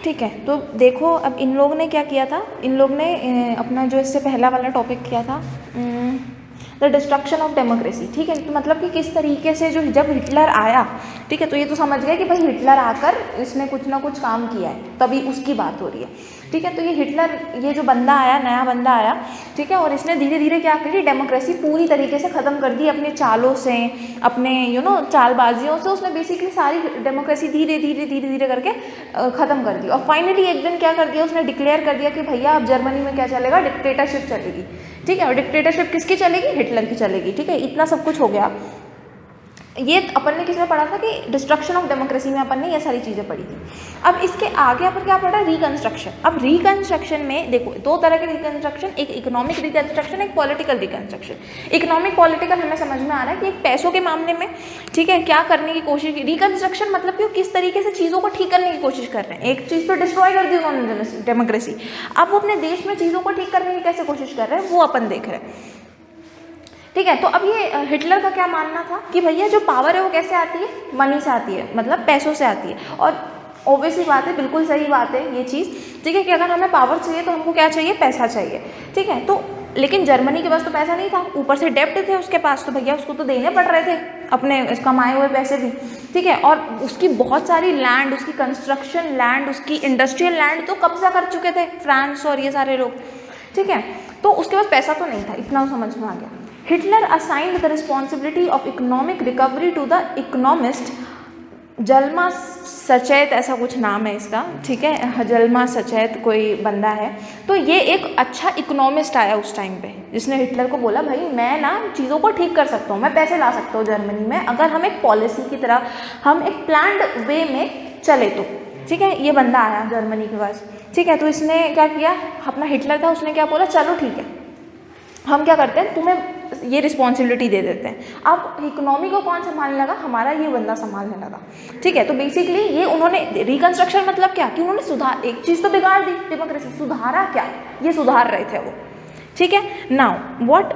ठीक है, तो देखो अब इन लोग ने क्या किया था, इन लोग ने अपना जो इससे पहला वाला टॉपिक किया था द डिस्ट्रक्शन ऑफ डेमोक्रेसी। ठीक है, तो मतलब कि किस तरीके से जो जब हिटलर आया, ठीक है, तो ये तो समझ गए कि भाई हिटलर आकर इसने कुछ ना कुछ काम किया है, तभी उसकी बात हो रही है। ठीक है, तो ये हिटलर, ये जो बंदा आया, नया बंदा आया, ठीक है, और इसने धीरे धीरे क्या करी, डेमोक्रेसी पूरी तरीके से ख़त्म कर दी अपने चालों से, अपने चालबाजियों से। उसने बेसिकली सारी डेमोक्रेसी धीरे धीरे धीरे धीरे करके ख़त्म कर दी। और फाइनली एक दिन क्या कर दिया, उसने डिक्लेयर कर दिया कि भैया अब जर्मनी में क्या चलेगा, डिक्टेटरशिप चलेगी। ठीक है, और डिक्टेटरशिप किसकी चलेगी, हिटलर की चलेगी। ठीक है, इतना सब कुछ हो गया। ये अपन ने किसमें पढ़ा था कि डिस्ट्रक्शन ऑफ डेमोक्रेसी में अपन ने ये सारी चीज़ें पढ़ी थी। अब इसके आगे अपन क्या पढ़ा, रिकंस्ट्रक्शन। अब रिकंस्ट्रक्शन में देखो दो तरह के रिकंस्ट्रक्शन, एक इकोनॉमिक रिकंस्ट्रक्शन, एक पॉलिटिकल रिकंस्ट्रक्शन। इकोनॉमिक पॉलिटिकल हमें समझ में आ रहा है कि एक पैसों के मामले में, ठीक है, क्या करने की कोशिश की। रिकंस्ट्रक्शन मतलब कि वो किस तरीके से चीज़ों को ठीक करने की कोशिश कर रहे हैं। एक चीज़ तो डिस्ट्रॉय कर दी उन्होंने डेमोक्रेसी, अब वो अपने देश में चीज़ों को ठीक करने की कैसे कोशिश कर रहे हैं वो अपन देख रहे हैं। ठीक है, तो अब ये हिटलर का क्या मानना था कि भैया जो पावर है वो कैसे आती है, मनी से आती है, मतलब पैसों से आती है। और ऑब्वियसली बात है, बिल्कुल सही बात है ये चीज़। ठीक है, कि अगर हमें पावर चाहिए तो हमको क्या चाहिए, पैसा चाहिए। ठीक है, तो लेकिन जर्मनी के पास तो पैसा नहीं था, ऊपर से डेब्ट थे उसके पास, तो भैया उसको तो देने पड़ रहे थे अपने कमाए हुए पैसे भी। ठीक है, और उसकी बहुत सारी लैंड, उसकी कंस्ट्रक्शन लैंड, उसकी इंडस्ट्रियल लैंड तो कब्जा कर चुके थे फ्रांस और ये सारे लोग। ठीक है, तो उसके पास पैसा तो नहीं था, इतना समझ में आ गया। Hitler assigned the responsibility of economic recovery to the economist Hjalmar Schacht, ऐसा कुछ नाम है इसका। ठीक है, जल्मा सचेत कोई बंदा है। तो ये एक अच्छा इकोनॉमिस्ट आया उस टाइम पे, जिसने हिटलर को बोला भाई मैं ना चीज़ों को ठीक कर सकता हूँ, मैं पैसे ला सकता हूँ जर्मनी में, अगर हम एक पॉलिसी की तरह, हम एक प्लान्ड वे में चले तो। ठीक है, ये बंदा आया जर्मनी के पास। ठीक है, तो इसने क्या किया, अपना हिटलर था, उसने क्या बोला, चलो ठीक है हम क्या करते हैं, तुम्हें ये रिस्पॉन्सिबिलिटी दे देते हैं। अब इकोनॉमी को कौन संभालने लगा, हमारा ये बंदा संभालने लगा। ठीक है, तो बेसिकली ये उन्होंने रिकंस्ट्रक्शन मतलब क्या कि उन्होंने सुधार, एक चीज़ तो बिगाड़ दी डेमोक्रेसी, सुधारा क्या, ये सुधार रहे थे वो। ठीक है, now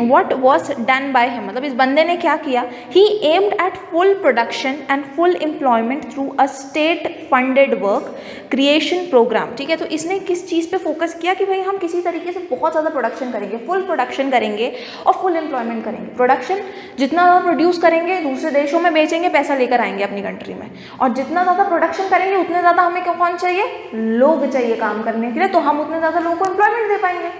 what was done by him, मतलब इस बंदे ने क्या किया, he aimed at full production and full employment through a state funded work creation program। ठीक है, तो इसने किस चीज़ पे फोकस किया कि भाई हम किसी तरीके से बहुत ज़्यादा प्रोडक्शन करेंगे, फुल प्रोडक्शन करेंगे और फुल एम्प्लॉयमेंट करेंगे। प्रोडक्शन जितना ज़्यादा प्रोड्यूस करेंगे दूसरे देशों में बेचेंगे, पैसा लेकर आएंगे अपनी कंट्री में, और जितना ज़्यादा प्रोडक्शन करेंगे उतने ज़्यादा हमें कौन चाहिए, लोग चाहिए काम करने के लिए, तो हम उतने ज़्यादा लोगों को एम्प्लॉयमेंट दे पाएंगे।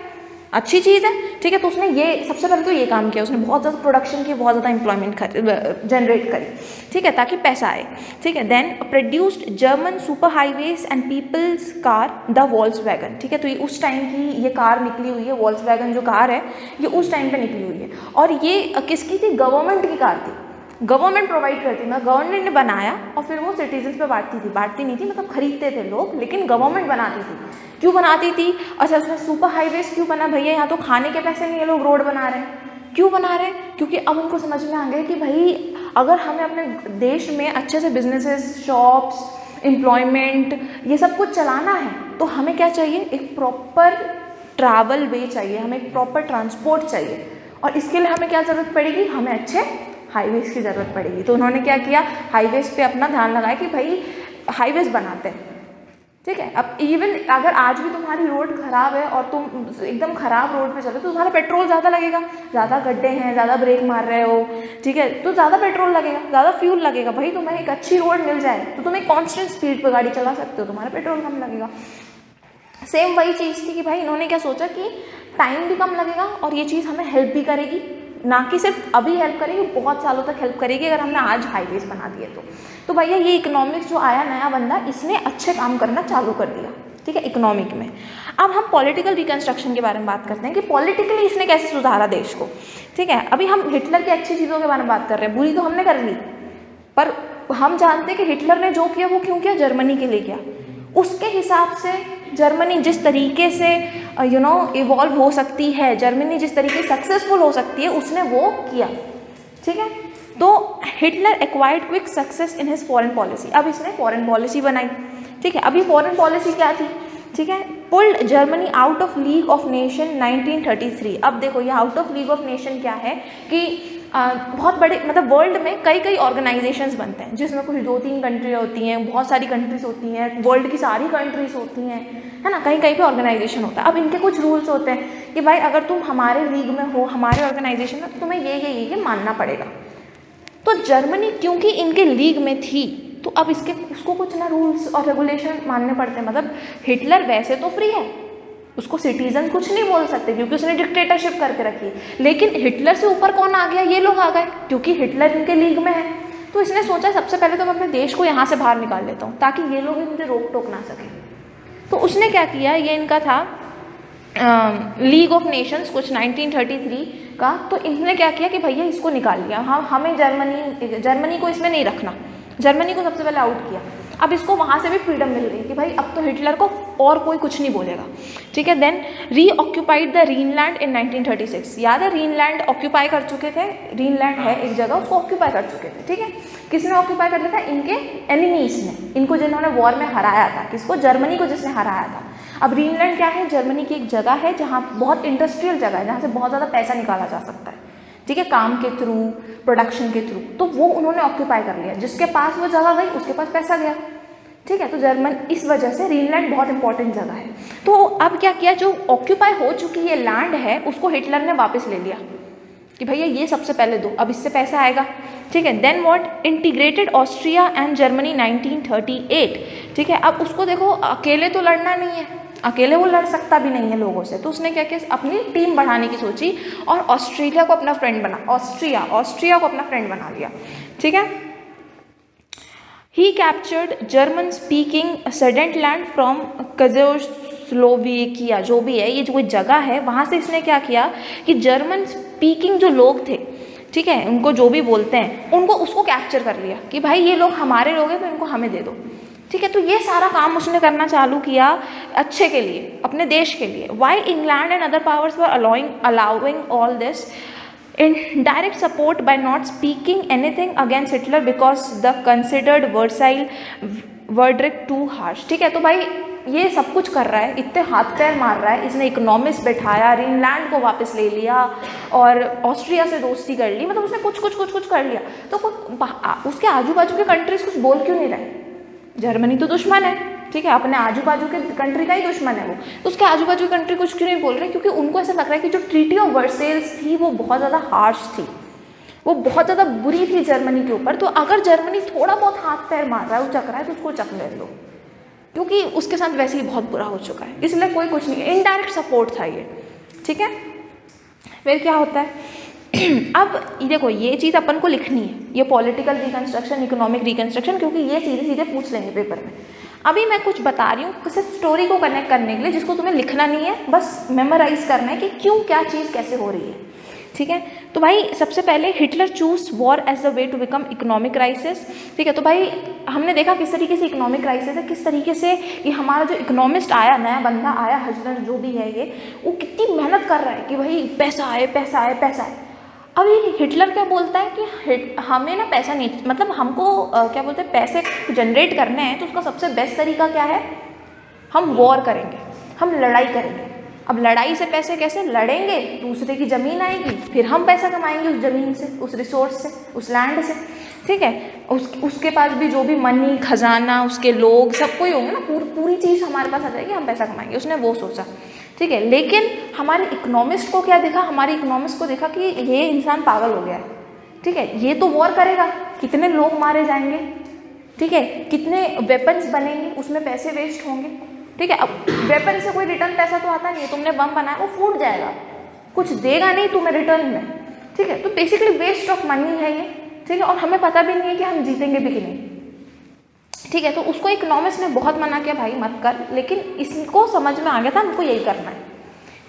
अच्छी चीज़ है। ठीक है, तो उसने ये सबसे पहले तो ये काम किया, उसने बहुत ज़्यादा प्रोडक्शन की, बहुत ज़्यादा एम्प्लॉयमेंट जनरेट करी। ठीक है, ताकि पैसा आए। ठीक है, then produced German super highways and people's car the Volkswagen. ठीक है, तो ये उस टाइम की ये कार निकली हुई है, वॉल्क्सवैगन जो कार है ये उस टाइम पे निकली हुई है। और ये किसकी थी, गवर्नमेंट की कार थी, गवर्नमेंट प्रोवाइड करती थी, गवर्नमेंट ने बनाया और फिर वो सिटीजन्स पे बांटती थी, बांटती नहीं थी मतलब खरीदते थे लोग, लेकिन गवर्नमेंट बनाती थी। क्यों बनाती थी, अच्छा उसमें सुपर हाईवेज क्यों बना, भैया यहाँ तो खाने के पैसे नहीं है, लोग रोड बना रहे हैं। क्यों बना रहे हैं, क्योंकि अब उनको समझ में आ गया कि भाई अगर हमें अपने देश में अच्छे से बिजनेसेस, शॉप्स, एम्प्लॉयमेंट ये सब कुछ चलाना है तो हमें क्या चाहिए, एक प्रॉपर ट्रैवल वे चाहिए, हमें एक प्रॉपर ट्रांसपोर्ट चाहिए, और इसके लिए हमें क्या ज़रूरत पड़ेगी, हमें अच्छे हाईवेज़ की ज़रूरत पड़ेगी। तो उन्होंने क्या किया, हाईवेज़ पे अपना ध्यान लगाया कि भाई हाईवेज़ बनाते हैं। ठीक है, अब इवन अगर आज भी तुम्हारी रोड ख़राब है और तुम एकदम ख़राब रोड पे चलो तो तुम्हारा पेट्रोल ज़्यादा लगेगा, ज़्यादा गड्ढे हैं, ज़्यादा ब्रेक मार रहे हो, ठीक है, तो ज़्यादा पेट्रोल लगेगा, ज़्यादा फ्यूल लगेगा। भाई तुम्हें एक अच्छी रोड मिल जाए तो तुम एक कॉन्स्टेंट स्पीड पर गाड़ी चला सकते हो, तुम्हारा पेट्रोल कम लगेगा। सेम वही चीज़ थी कि भाई इन्होंने क्या सोचा कि टाइम भी कम लगेगा और ये चीज़ हमें हेल्प भी करेगी, ना कि सिर्फ अभी हेल्प करेगी, बहुत सालों तक हेल्प करेगी अगर हमने आज हाईवेज बना दिए तो भैया ये इकोनॉमिक्स जो आया नया बंदा, इसने अच्छे काम करना चालू कर दिया। ठीक है, इकोनॉमिक में। अब हम पॉलिटिकल रिकंस्ट्रक्शन के बारे में बात करते हैं कि पॉलिटिकली इसने कैसे सुधारा देश को। ठीक है, अभी हम हिटलर की अच्छी चीज़ों के बारे में बात कर रहे हैं, बुरी तो हमने कर ली, पर हम जानते हैं कि हिटलर ने जो किया वो क्यों किया, जर्मनी के लिए किया। उसके हिसाब से जर्मनी जिस तरीके से इवॉल्व हो सकती है, जर्मनी जिस तरीके से सक्सेसफुल हो सकती है, उसने वो किया। ठीक है, तो Hitler acquired quick success in his foreign policy. अब इसने फॉरेन पॉलिसी बनाई। ठीक है, अभी फॉरेन पॉलिसी क्या थी, ठीक है, pulled Germany out of league of nation 1933। अब देखो ये out of league of nation क्या है कि बहुत बड़े मतलब वर्ल्ड में कई कई ऑर्गेनाइजेशंस बनते हैं जिसमें कुछ 2-3 कंट्री होती हैं, बहुत सारी कंट्रीज होती हैं, वर्ल्ड की सारी कंट्रीज होती हैं, है ना, कहीं कहीं पे ऑर्गेनाइजेशन होता है। अब इनके कुछ रूल्स होते हैं कि भाई अगर तुम हमारे लीग में हो, हमारे ऑर्गेनाइजेशन में, तो तुम्हें ये मानना पड़ेगा। तो जर्मनी क्योंकि इनके लीग में थी तो अब उसको कुछ ना रूल्स और रेगुलेशन मानने पड़ते हैं। मतलब हिटलर वैसे तो फ्री है, उसको सिटीजन कुछ नहीं बोल सकते क्योंकि उसने डिक्टेटरशिप करके रखी है, लेकिन हिटलर से ऊपर कौन आ गया, ये लोग आ गए क्योंकि हिटलर इनके लीग में है। तो इसने सोचा सबसे पहले तो मैं अपने देश को यहाँ से बाहर निकाल लेता हूँ ताकि ये लोग मुझे रोक टोक ना सकें। तो उसने क्या किया, ये इनका था लीग ऑफ नेशंस कुछ 1933 का। तो इन्होंने क्या किया कि भैया इसको निकाल लिया, हमें जर्मनी को इसमें नहीं रखना, जर्मनी को सबसे पहले आउट किया। अब इसको वहाँ से भी फ्रीडम मिल गई कि भाई अब तो हिटलर को और कोई कुछ नहीं बोलेगा, ठीक है। देन रीऑक्यूपाइड द रीनलैंड इन 1936। याद है रीनलैंड ऑक्यूपाई कर चुके थे, रीनलैंड है एक जगह, उसको ऑक्यूपाई कर चुके थे, ठीक है। किसने ऑक्यूपाई कर लिया था, इनके एनिमीज ने, इनको जिन्होंने वॉर में हराया था। किसको, जर्मनी को जिसने हराया था। अब ग्रीनलैंड क्या है, जर्मनी की एक जगह है जहाँ बहुत इंडस्ट्रियल जगह है, जहाँ से बहुत ज़्यादा पैसा निकाला जा सकता है, ठीक है, काम के थ्रू, प्रोडक्शन के थ्रू। तो वो उन्होंने ऑक्यूपाई कर लिया, जिसके पास वो जगह गई उसके पास पैसा गया, ठीक है। तो जर्मन इस वजह से ग्रीनलैंड बहुत इंपॉर्टेंट जगह है। तो अब क्या किया, जो ऑक्यूपाई हो चुकी ये लैंड है उसको हिटलर ने वापस ले लिया कि भैया ये सबसे पहले दो, अब इससे पैसा आएगा, ठीक है। Then what, integrated Austria and Germany 1938, ठीक है। अब उसको देखो अकेले तो लड़ना नहीं है, अकेले वो लड़ सकता भी नहीं है लोगों से, तो उसने क्या किया, अपनी टीम बढ़ाने की सोची और ऑस्ट्रेलिया को अपना फ्रेंड बना, ऑस्ट्रिया को अपना फ्रेंड बना लिया, ठीक है। ही कैप्चर्ड जर्मन स्पीकिंग सडेंटलैंड फ्रॉम कज़ोस्लोवाकिया, जो भी है ये जो कोई जगह है वहाँ से इसने क्या किया कि जर्मन स्पीकिंग जो लोग थे, ठीक है, उनको जो भी बोलते हैं उनको, उसको कैप्चर कर लिया कि भाई ये लोग हमारे लोग हैं तो इनको हमें दे दो, ठीक है। तो ये सारा काम उसने करना चालू किया अच्छे के लिए, अपने देश के लिए। Why England and other powers were allowing all this in direct support by not speaking anything against Hitler because the considered Versailles verdict too harsh, ठीक है। तो भाई ये सब कुछ कर रहा है, इतने हाथ पैर मार रहा है, इसने इकोनॉमिस्ट बैठाया, ग्रीनलैंड को वापस ले लिया और ऑस्ट्रिया से दोस्ती कर ली, मतलब उसने कुछ कर लिया। तो उसके आजू बाजू के कंट्रीज कुछ बोल क्यों नहीं रहे, जर्मनी तो दुश्मन है, ठीक है, अपने आजू बाजू के कंट्री का ही दुश्मन है वो, तो उसके आजू बाजू की कंट्री कुछ क्यों नहीं बोल रहे, क्योंकि उनको ऐसा लग रहा है कि जो ट्रीटी ऑफ वर्सेल्स थी वो बहुत ज़्यादा हार्श थी, वो बहुत ज़्यादा बुरी थी जर्मनी के ऊपर। तो अगर जर्मनी थोड़ा बहुत हाथ पैर मार रहा है, उचक रहा है, तो उसको उचक ले लो, क्योंकि उसके साथ वैसे ही बहुत बुरा हो चुका है, इसलिए कोई कुछ नहीं, इनडायरेक्ट सपोर्ट था ये, ठीक है। फिर क्या होता है अब देखो ये चीज़ अपन को लिखनी है, ये पॉलिटिकल रिकंस्ट्रक्शन, इकोनॉमिक रिकंस्ट्रक्शन, क्योंकि ये सीधे सीधे पूछ लेंगे पेपर में। अभी मैं कुछ बता रही हूँ सिर्फ स्टोरी को कनेक्ट करने के लिए, जिसको तुम्हें लिखना नहीं है, बस मेमोराइज करना है कि क्यों क्या चीज़ कैसे हो रही है, ठीक है। तो भाई सबसे पहले Hitler choose war as the way to become economic crisis, ठीक है। तो भाई हमने देखा किस तरीके से इकोनॉमिक क्राइसिस है, किस तरीके से ये हमारा जो इकोनॉमिस्ट आया, नया बंदा आया, हिटलर जो भी है ये, वो कितनी मेहनत कर रहा है कि भाई पैसा आए पैसा आए पैसा आए। अब ये हिटलर क्या बोलता है कि हमें ना पैसा नहीं, मतलब हमको क्या बोलते हैं, पैसे जनरेट करने हैं, तो उसका सबसे बेस्ट तरीका क्या है, हम वॉर करेंगे, हम लड़ाई करेंगे। अब लड़ाई से पैसे कैसे लड़ेंगे, दूसरे की ज़मीन आएगी, फिर हम पैसा कमाएंगे उस ज़मीन से, उस रिसोर्स से, उस लैंड से, ठीक है। उसके पास भी जो भी मनी, खजाना, उसके लोग, सब कोई होंगे ना, पूरी चीज़ हमारे पास आ जाएगी, हम पैसा कमाएंगे। उसने वो सोचा, ठीक है। लेकिन हमारे इकोनॉमिस्ट को क्या देखा, हमारे इकोनॉमिस्ट को देखा कि ये इंसान पागल हो गया है, ठीक है, ये तो वॉर करेगा, कितने लोग मारे जाएंगे, ठीक है, कितने वेपन्स बनेंगे, उसमें पैसे वेस्ट होंगे, ठीक है। अब वेपन से कोई रिटर्न पैसा तो आता नहीं है, तुमने बम बनाया वो फूट जाएगा, कुछ देगा नहीं तुम्हें रिटर्न में, ठीक है। तो बेसिकली वेस्ट ऑफ मनी है ये, ठीक है, और हमें पता भी नहीं है कि हम जीतेंगे भी कि नहीं, ठीक है। तो उसको इकोनॉमिस्ट ने बहुत मना किया, भाई मत कर, लेकिन इसको समझ में आ गया था हमको यही करना है,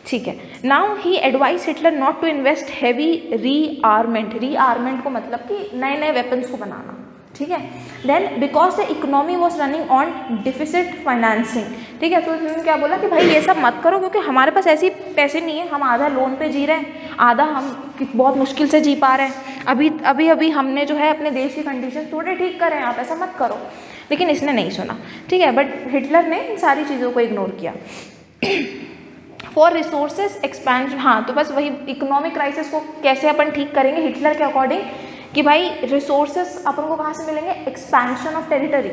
ठीक है। Now he advise Hitler not to invest heavy rearmament को मतलब कि नए नए वेपन्स को बनाना, ठीक है। Then because the economy was running on deficit financing, ठीक है। तो उन्होंने क्या बोला कि भाई ये सब मत करो, क्योंकि हमारे पास ऐसे पैसे नहीं है, हम आधा लोन पे जी रहे हैं, आधा हम बहुत मुश्किल से जी पा रहे हैं, अभी हमने जो है अपने देश की कंडीशन थोड़े ठीक कर रहे हैं, आप ऐसा मत करो। लेकिन इसने नहीं सुना, ठीक है। बट हिटलर ने इन सारी चीज़ों को इग्नोर किया। For resources expansion. हाँ, तो बस वही इकोनॉमिक क्राइसिस को कैसे अपन ठीक करेंगे हिटलर के अकॉर्डिंग, कि भाई रिसोर्सेज अपन को कहाँ से मिलेंगे, एक्सपेंशन ऑफ टेरिटरी,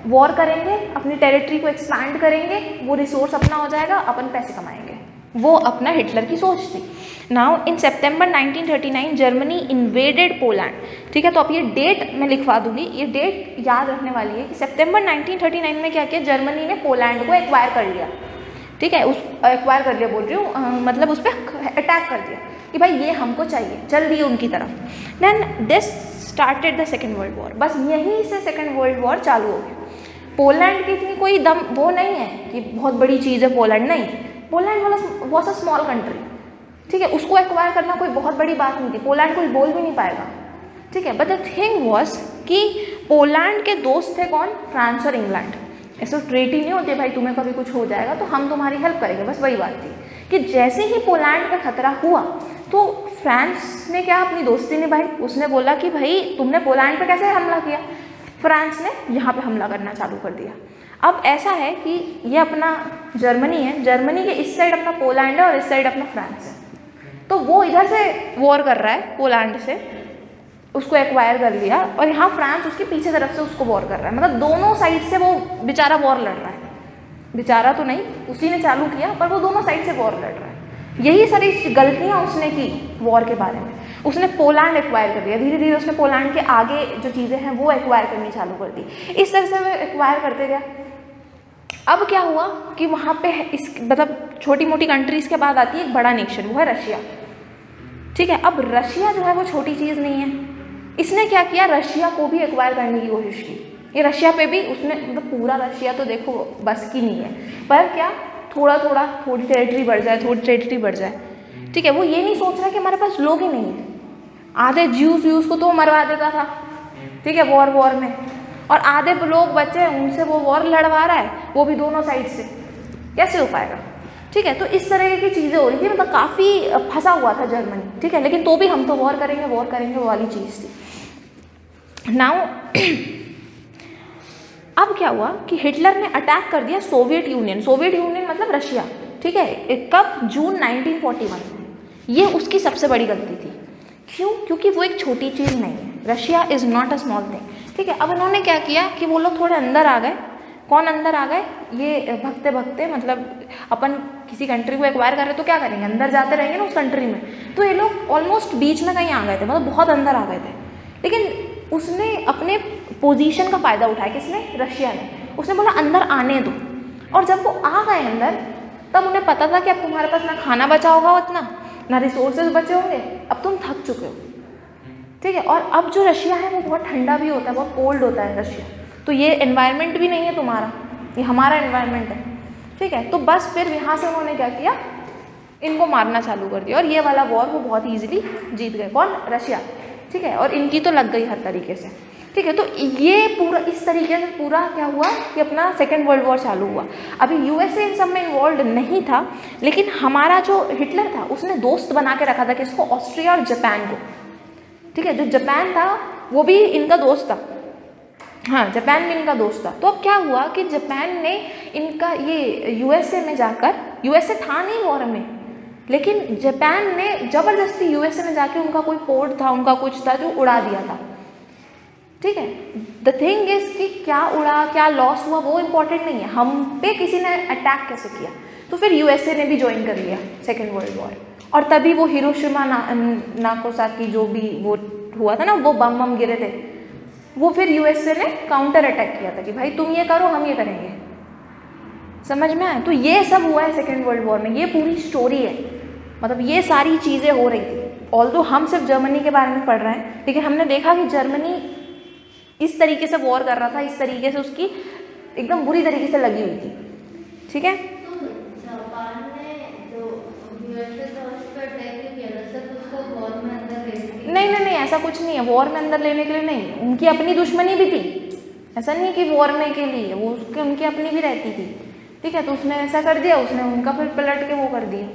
वॉर करेंगे, अपनी टेरिटरी को एक्सपैंड करेंगे, वो रिसोर्स अपना हो जाएगा, अपन पैसे कमाएंगे। वो अपना हिटलर की सोच थी। Now in September 1939 Germany invaded Poland. ठीक है, तो अब ये डेट मैं लिखवा दूंगी, ये डेट याद रखने वाली है कि सितंबर 1939 में क्या किया, जर्मनी ने पोलैंड को एक्वायर कर लिया। ठीक है, उस एक्वायर कर लिया बोल रही हूँ, मतलब उस पर अटैक कर दिया कि भाई ये हमको चाहिए, चल दिए उनकी तरफ। Then this started the second world war. बस यहीं से सेकेंड वर्ल्ड वॉर चालू हो गया। पोलैंड की इतनी कोई दम वो नहीं है कि बहुत बड़ी चीज़ है पोलैंड, नहीं। Poland was a small country. ठीक है, उसको एक्वायर करना कोई बहुत बड़ी बात नहीं थी, पोलैंड कोई बोल भी नहीं पाएगा। ठीक है, बट द थिंग वॉज कि पोलैंड के दोस्त थे कौन, फ्रांस और इंग्लैंड। ऐसे ट्रेटी नहीं होते भाई तुम्हें कभी कुछ हो जाएगा तो हम तुम्हारी हेल्प करेंगे, बस वही बात थी कि जैसे ही पोलैंड का खतरा हुआ तो फ्रांस ने क्या अपनी दोस्ती निभाई, उसने बोला कि भाई तुमने पोलैंड पे कैसे हमला किया, फ्रांस ने यहाँ पे हमला करना चालू कर दिया। अब ऐसा है कि ये अपना जर्मनी है, जर्मनी के इस साइड अपना पोलैंड है और इस साइड अपना फ्रांस है, तो वो इधर से वॉर कर रहा है पोलैंड से, उसको एक्वायर कर लिया, और यहाँ फ्रांस उसके पीछे तरफ से उसको वॉर कर रहा है। मतलब दोनों साइड से वो बेचारा वॉर लड़ रहा है, बेचारा तो नहीं, उसी ने चालू किया, पर वो दोनों साइड से वॉर लड़ रहा है। यही सारी गलतियाँ उसने की वॉर के बारे में। उसने पोलैंड एक्वायर कर दिया, धीरे धीरे उसने पोलैंड के आगे जो चीज़ें हैं वो एक्वायर करनी चालू कर दी। इस तरह से वो एक्वायर करते गया। अब क्या हुआ कि वहाँ पे इस मतलब छोटी मोटी कंट्रीज़ के बाद आती है एक बड़ा नेशन, वो है रशिया। ठीक है, अब रशिया जो है वो छोटी चीज़ नहीं है, इसने क्या किया, रशिया को भी एक्वायर करने की कोशिश की। ये रशिया पे भी उसने मतलब पूरा रशिया तो देखो बस की नहीं है, पर क्या थोड़ा थोड़ा थोड़ी टेरिटरी बढ़ जाए, थोड़ी टेरिटरी बढ़ जाए। ठीक है, वो ये नहीं सोच रहा कि हमारे पास लोग ही नहीं है। आधे ज्यूस को तो मरवा देता था, ठीक है, वॉर में, और आधे लोग बचे उनसे वो वॉर लड़वा रहा है, वो भी दोनों साइड से, कैसे हो पाएगा। ठीक है, तो इस तरह की चीज़ें हो रही थी, मतलब काफ़ी फंसा हुआ था जर्मनी। ठीक है, लेकिन तो भी हम तो वॉर करेंगे वो वाली चीज़ थी। नाउ अब क्या हुआ कि हिटलर ने अटैक कर दिया सोवियत यूनियन मतलब रशिया। ठीक है, कब, जून 1941। ये उसकी सबसे बड़ी गलती थी। क्यों? क्योंकि वो एक छोटी चीज़ नहीं है, Russia is not a small thing. ठीक है, अब उन्होंने क्या किया कि वो लोग थोड़े अंदर आ गए। कौन अंदर आ गए, ये भगते भगते, मतलब अपन किसी कंट्री को एक्वायर कर रहे तो क्या करेंगे, अंदर जाते रहेंगे ना उस कंट्री में, तो ये लोग ऑलमोस्ट बीच में कहीं आ गए थे, मतलब बहुत अंदर आ गए थे। लेकिन उसने अपने पोजीशन का फ़ायदा उठाया, किसने, रशिया ने। उसने बोला अंदर आने दो, और जब वो आ गए अंदर तब उन्हें पता था कि अब तुम्हारे पास ना खाना बचा होगा उतना, ना रिसोर्सेज बचे होंगे, अब तुम थक चुके हो। ठीक है, और अब जो रशिया है वो बहुत ठंडा भी होता है, बहुत कोल्ड होता है रशिया, तो ये एनवायरनमेंट भी नहीं है तुम्हारा, ये हमारा एनवायरनमेंट है। ठीक है, तो बस फिर यहाँ से उन्होंने क्या किया, इनको मारना चालू कर दिया, और ये वाला वॉर वो बहुत ईजिली जीत गए। कौन, रशिया। ठीक है, और इनकी तो लग गई हर तरीके से। ठीक है, तो ये पूरा इस तरीके से पूरा क्या हुआ कि अपना सेकेंड वर्ल्ड वॉर चालू हुआ। अभी यूएसए इन सब में इन्वॉल्व नहीं था, लेकिन हमारा जो हिटलर था उसने दोस्त बना के रखा था किसको, ऑस्ट्रिया और जापान को। ठीक है, जो जापान था वो भी इनका दोस्त था, हाँ, जापान भी इनका दोस्त था। तो अब क्या हुआ कि जापान ने इनका ये यूएसए में जाकर, यूएसए था नहीं वॉर में, लेकिन जापान ने ज़बरदस्ती यूएसए में जाके उनका कोई पोर्ट था, उनका कुछ था जो उड़ा दिया था। ठीक है, द थिंग इज कि क्या उड़ा, क्या लॉस हुआ वो इम्पोर्टेंट नहीं है, हम पे किसी ने अटैक कैसे किया। तो फिर यूएसए ने भी ज्वाइन कर लिया सेकेंड वर्ल्ड वॉर, और तभी वो हिरोशिमा नागासाकी जो भी वो हुआ था ना, वो बम गिरे थे, वो फिर यूएसए ने काउंटर अटैक किया था कि भाई तुम ये करो हम ये करेंगे। समझ में आया? तो ये सब हुआ है सेकेंड वर्ल्ड वॉर में, ये पूरी स्टोरी है, मतलब ये सारी चीज़ें हो रही थी। ऑल्दो हम सिर्फ जर्मनी के बारे में पढ़ रहे हैं, लेकिन हमने देखा कि जर्मनी इस तरीके से वॉर कर रहा था, इस तरीके से उसकी एकदम बुरी तरीके से लगी हुई थी। ठीक है, नहीं, ऐसा कुछ नहीं है, वॉर में अंदर लेने के लिए नहीं, उनकी अपनी दुश्मनी भी थी, ऐसा नहीं कि वॉर में के लिए, वो उनकी अपनी भी रहती थी। ठीक है, तो उसने ऐसा कर दिया, उसने उनका फिर पलट के वो कर दिया।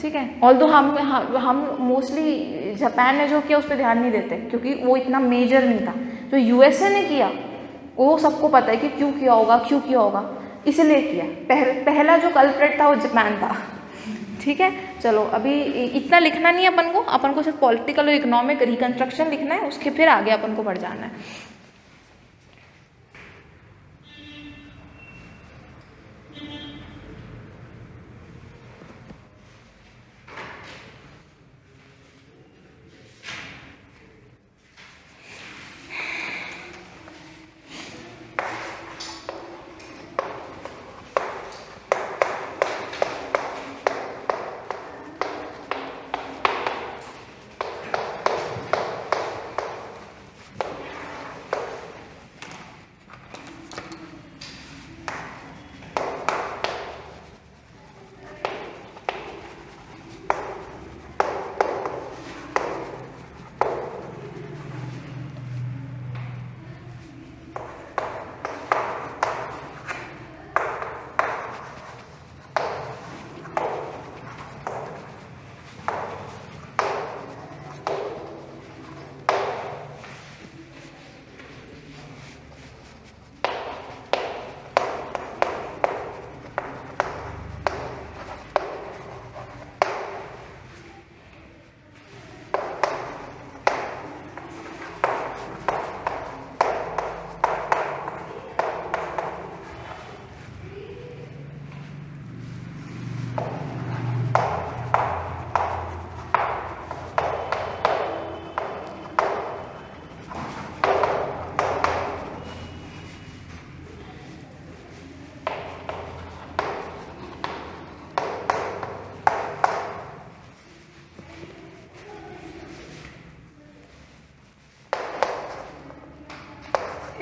ठीक है, ऑल्दो हम मोस्टली जापान ने जो किया उस पर ध्यान नहीं देते, क्योंकि वो इतना मेजर नहीं था। जो यूएसए ने किया वो सबको पता है कि क्यों किया होगा। इसलिए किया। पहला जो कल्प्रेट था वो जापान था। ठीक है, चलो अभी इतना लिखना नहीं है अपन को सिर्फ पॉलिटिकल और इकोनॉमिक रिकंस्ट्रक्शन लिखना है, उसके फिर आगे अपन को बढ़ जाना है।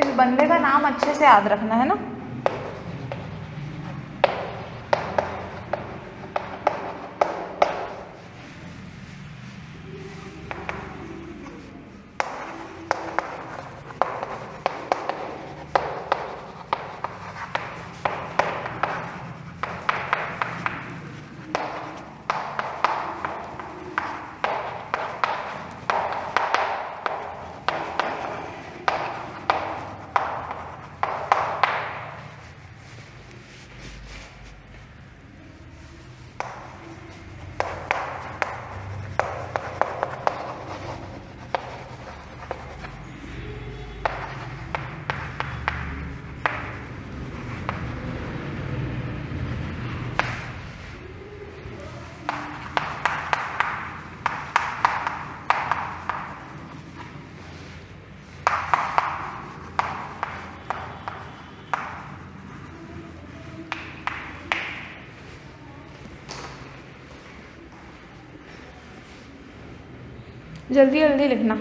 इस बंदे का नाम अच्छे से याद रखना है ना। जल्दी जल्दी लिखना।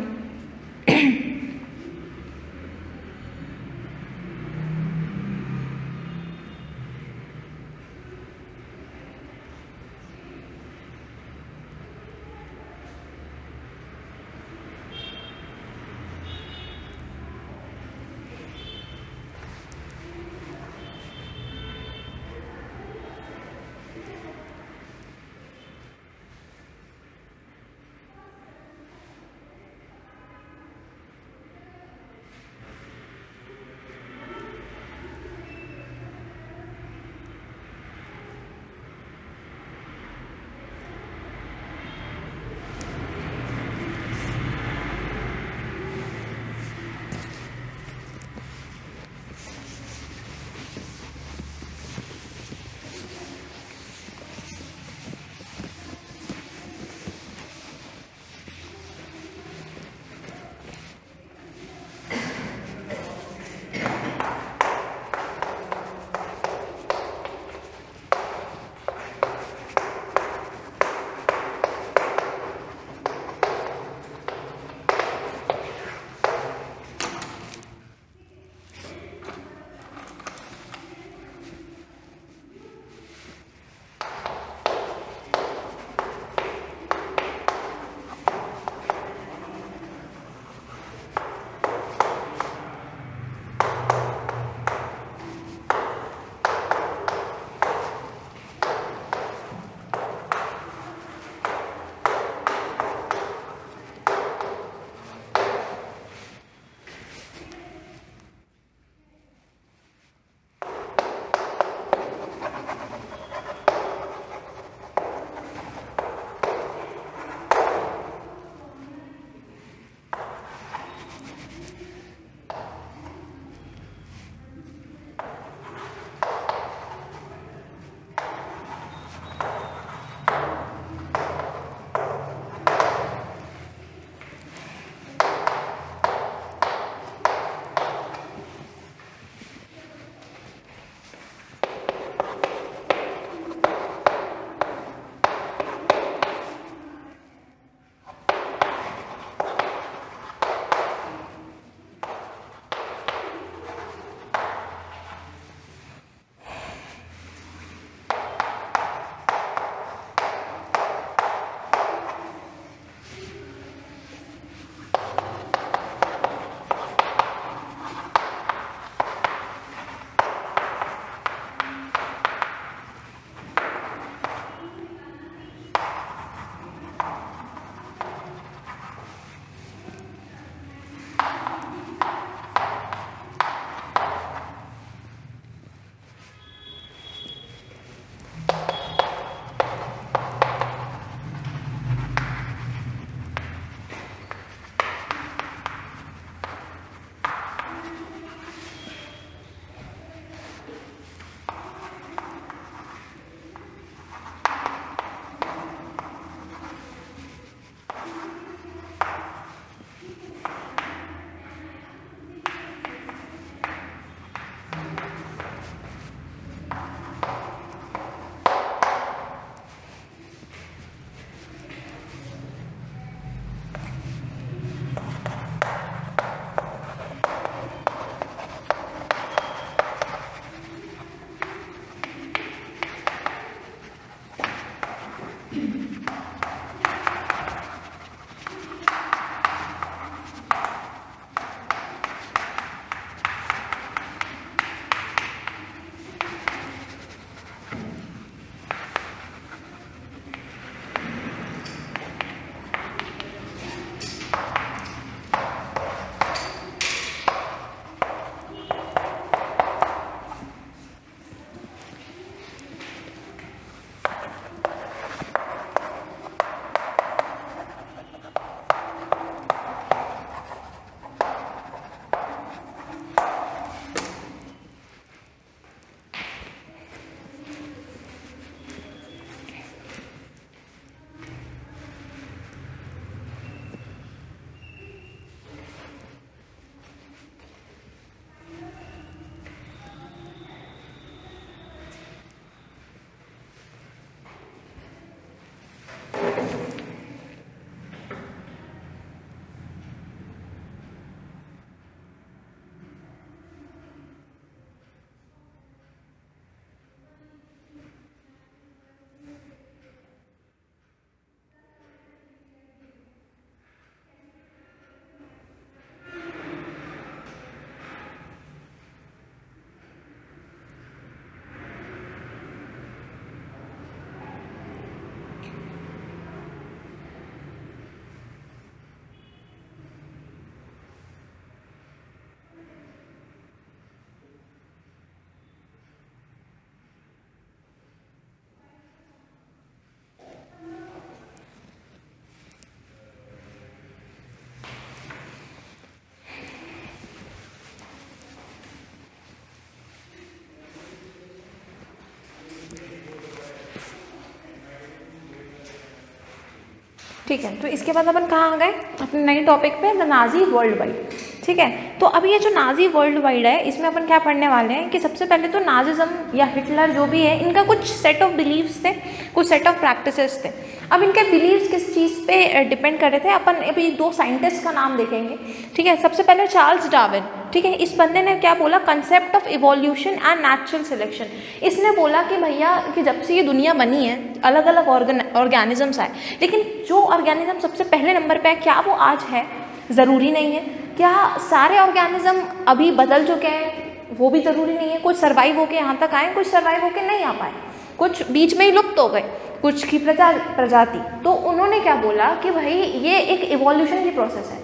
ठीक है, तो इसके बाद अपन कहाँ आ गए अपने नए टॉपिक पे, द नाजी वर्ल्ड वाइड। ठीक है, तो अभी ये जो नाजी वर्ल्ड वाइड है इसमें अपन क्या पढ़ने वाले हैं कि सबसे पहले तो नाजिज्म या हिटलर जो भी है इनका कुछ सेट ऑफ बिलीव्स थे, कुछ सेट ऑफ प्रैक्टिसेस थे। अब इनके बिलीव्स किस चीज़ पे डिपेंड कर रहे थे, अपन अभी दो साइंटिस्ट का नाम देखेंगे। ठीक है, सबसे पहले चार्ल्स डार्विन। ठीक है, इस बंदे ने क्या बोला, concept of evolution and natural selection. इसने बोला कि भैया कि जब से ये दुनिया बनी है अलग अलग ऑर्गेनिजम्स आए, लेकिन जो ऑर्गेनिज्म सबसे पहले नंबर पे है क्या वो आज है? ज़रूरी नहीं है। क्या सारे ऑर्गेनिज्म अभी बदल चुके हैं? वो भी ज़रूरी नहीं है। कुछ सर्वाइव होके यहाँ तक आए, कुछ सर्वाइव होके नहीं आ पाए, कुछ बीच में ही लुप्त हो गए, कुछ की प्रजाति। तो उन्होंने क्या बोला कि भाई ये एक इवोल्यूशन की प्रोसेस है।